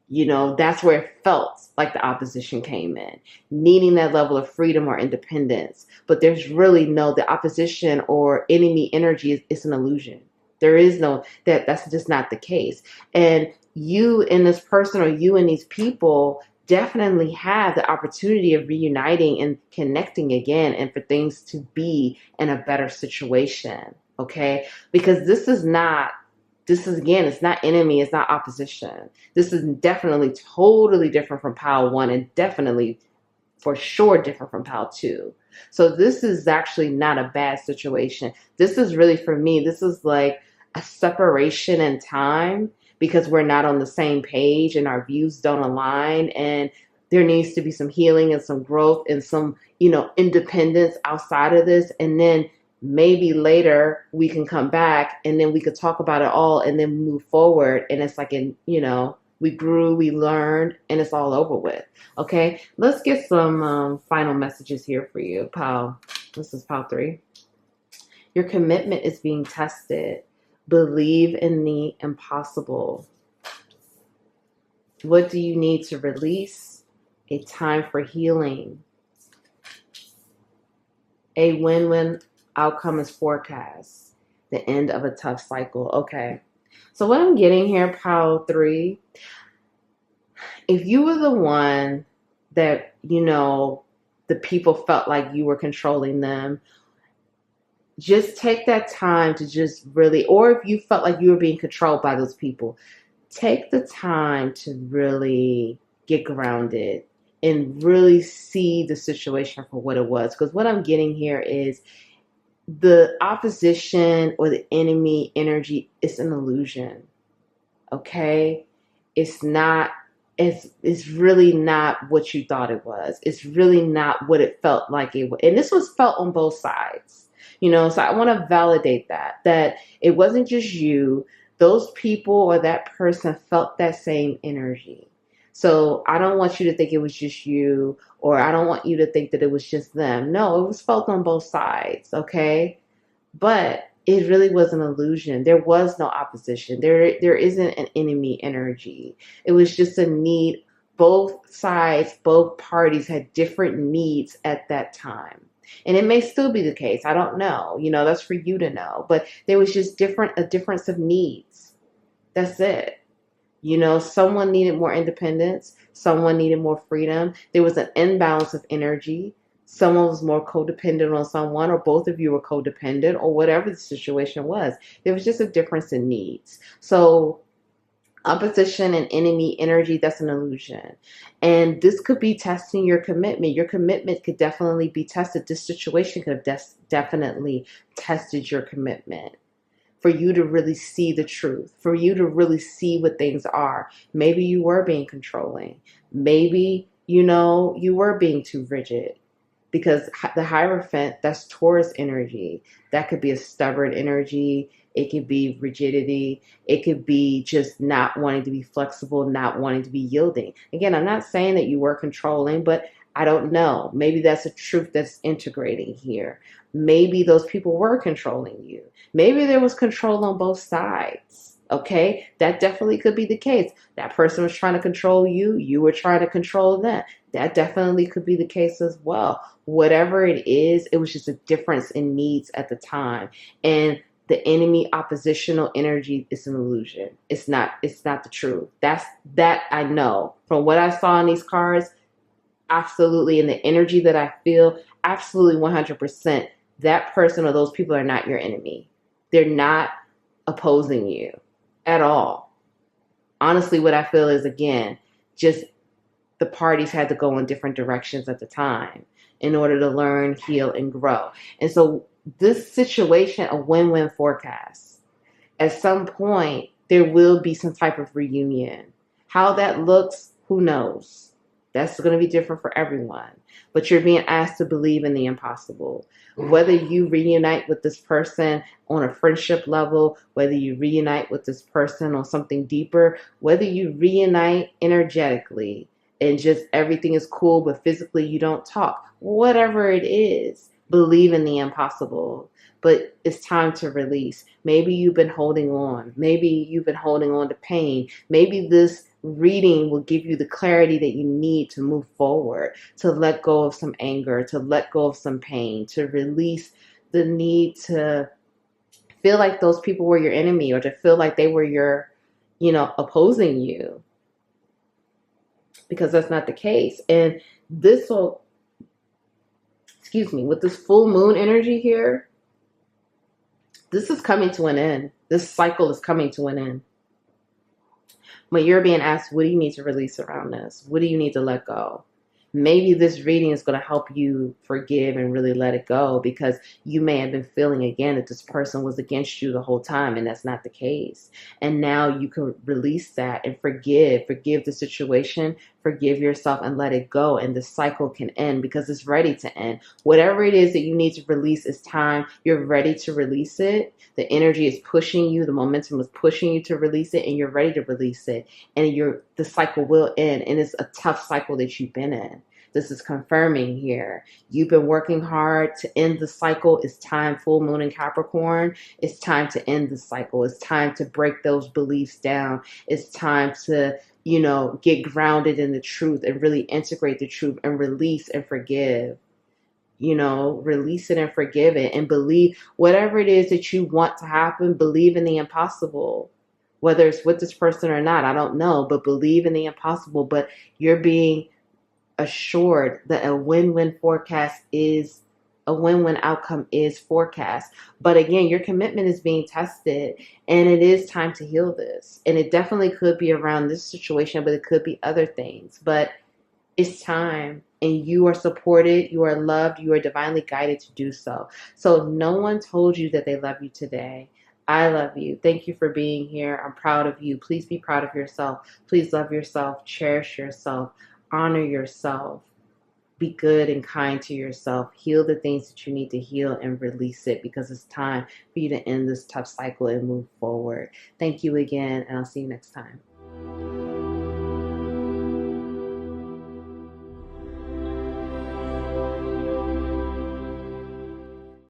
That's where it felt like the opposition came in, needing that level of freedom or independence. But there's really the opposition or enemy energy is an illusion. There is that's just not the case. And you and this person or you and these people definitely have the opportunity of reuniting and connecting again and for things to be in a better situation. Okay. Because this is again, it's not enemy, it's not opposition. This is definitely totally different from pile 1 and definitely for sure different from pile 2. So this is actually not a bad situation. This is really, for me, this is like a separation in time because we're not on the same page and our views don't align, and there needs to be some healing and some growth and some, independence outside of this. And then maybe later we can come back and then we could talk about it all and then move forward. And it's like, we grew, we learned, and it's all over with. Okay, let's get some final messages here for you, pal. This is pile 3. Your commitment is being tested. Believe in the impossible. What do you need to release? A time for healing. A win-win outcome is forecast. The end of a tough cycle. Okay. So what I'm getting here, pile 3, if you were the one that, the people felt like you were controlling them, just take that time to just really, or if you felt like you were being controlled by those people, take the time to really get grounded and really see the situation for what it was. Because what I'm getting here is the opposition or the enemy energy is an illusion. Okay? It's really not what you thought it was. It's really not what it felt like it was. And this was felt on both sides. So I want to validate that it wasn't just you. Those people or that person felt that same energy. So I don't want you to think it was just you, or I don't want you to think that it was just them. No, it was felt on both sides, okay? But it really was an illusion. There was no opposition. There isn't an enemy energy. It was just a need. Both sides, both parties had different needs at that time. And it may still be the case. I don't know. That's for you to know. But there was just a difference of needs. That's it. Someone needed more independence. Someone needed more freedom. There was an imbalance of energy. Someone was more codependent on someone, or both of you were codependent, or whatever the situation was. There was just a difference in needs. So opposition and enemy energy, that's an illusion. And this could be testing your commitment. Your commitment could definitely be tested. This situation could have definitely tested your commitment for you to really see the truth, for you to really see what things are. Maybe you were being controlling. Maybe, you were being too rigid. Because the Hierophant, that's Taurus energy. That could be a stubborn energy. It could be rigidity. It could be just not wanting to be flexible, not wanting to be yielding. Again, I'm not saying that you were controlling, but I don't know. Maybe that's a truth that's integrating here. Maybe those people were controlling you. Maybe there was control on both sides. Okay, that definitely could be the case. That person was trying to control you. You were trying to control them. That definitely could be the case as well. Whatever it is, it was just a difference in needs at the time. And the enemy oppositional energy is an illusion. It's not the truth. That I know. From what I saw in these cards, absolutely, and the energy that I feel, absolutely 100%, that person or those people are not your enemy. They're not opposing you at all. Honestly, what I feel is, again, just the parties had to go in different directions at the time in order to learn, heal, and grow. And so this situation, a win-win forecast. At some point, there will be some type of reunion. How that looks, who knows? That's going to be different for everyone. But you're being asked to believe in the impossible. Whether you reunite with this person on a friendship level, whether you reunite with this person on something deeper, whether you reunite energetically and just everything is cool, but physically you don't talk, whatever it is, believe in the impossible. But it's time to release. Maybe you've been holding on. Maybe you've been holding on to pain. Maybe this reading will give you the clarity that you need to move forward, to let go of some anger, to let go of some pain, to release the need to feel like those people were your enemy or to feel like they were your, opposing you, because that's not the case. And this will, with this full moon energy here, this is coming to an end. This cycle is coming to an end. When you're being asked, what do you need to release around this? What do you need to let go? Maybe this reading is going to help you forgive and really let it go, because you may have been feeling again that this person was against you the whole time, and that's not the case. And now you can release that and forgive the situation, forgive yourself, and let it go. And the cycle can end because it's ready to end. Whatever it is that you need to release, is time. You're ready to release it. The energy is pushing you. The momentum is pushing you to release it, and you're ready to release it. And the cycle will end. And it's a tough cycle that you've been in. This is confirming here. You've been working hard to end the cycle. It's time, full moon in Capricorn. It's time to end the cycle. It's time to break those beliefs down. It's time to, get grounded in the truth and really integrate the truth and release and forgive. Release it and forgive it, and believe whatever it is that you want to happen. Believe in the impossible, whether it's with this person or not, I don't know, but believe in the impossible. But you're being assured that a win-win outcome is forecast. But again, your commitment is being tested, and it is time to heal this. And it definitely could be around this situation, but it could be other things. But it's time, and you are supported, you are loved, you are divinely guided to do so. So no one told you that they love you today. I love you. Thank you for being here. I'm proud of you. Please be proud of yourself. Please love yourself. Cherish yourself. Honor yourself. Be good and kind to yourself. Heal the things that you need to heal and release it, because it's time for you to end this tough cycle and move forward. Thank you again, and I'll see you next time.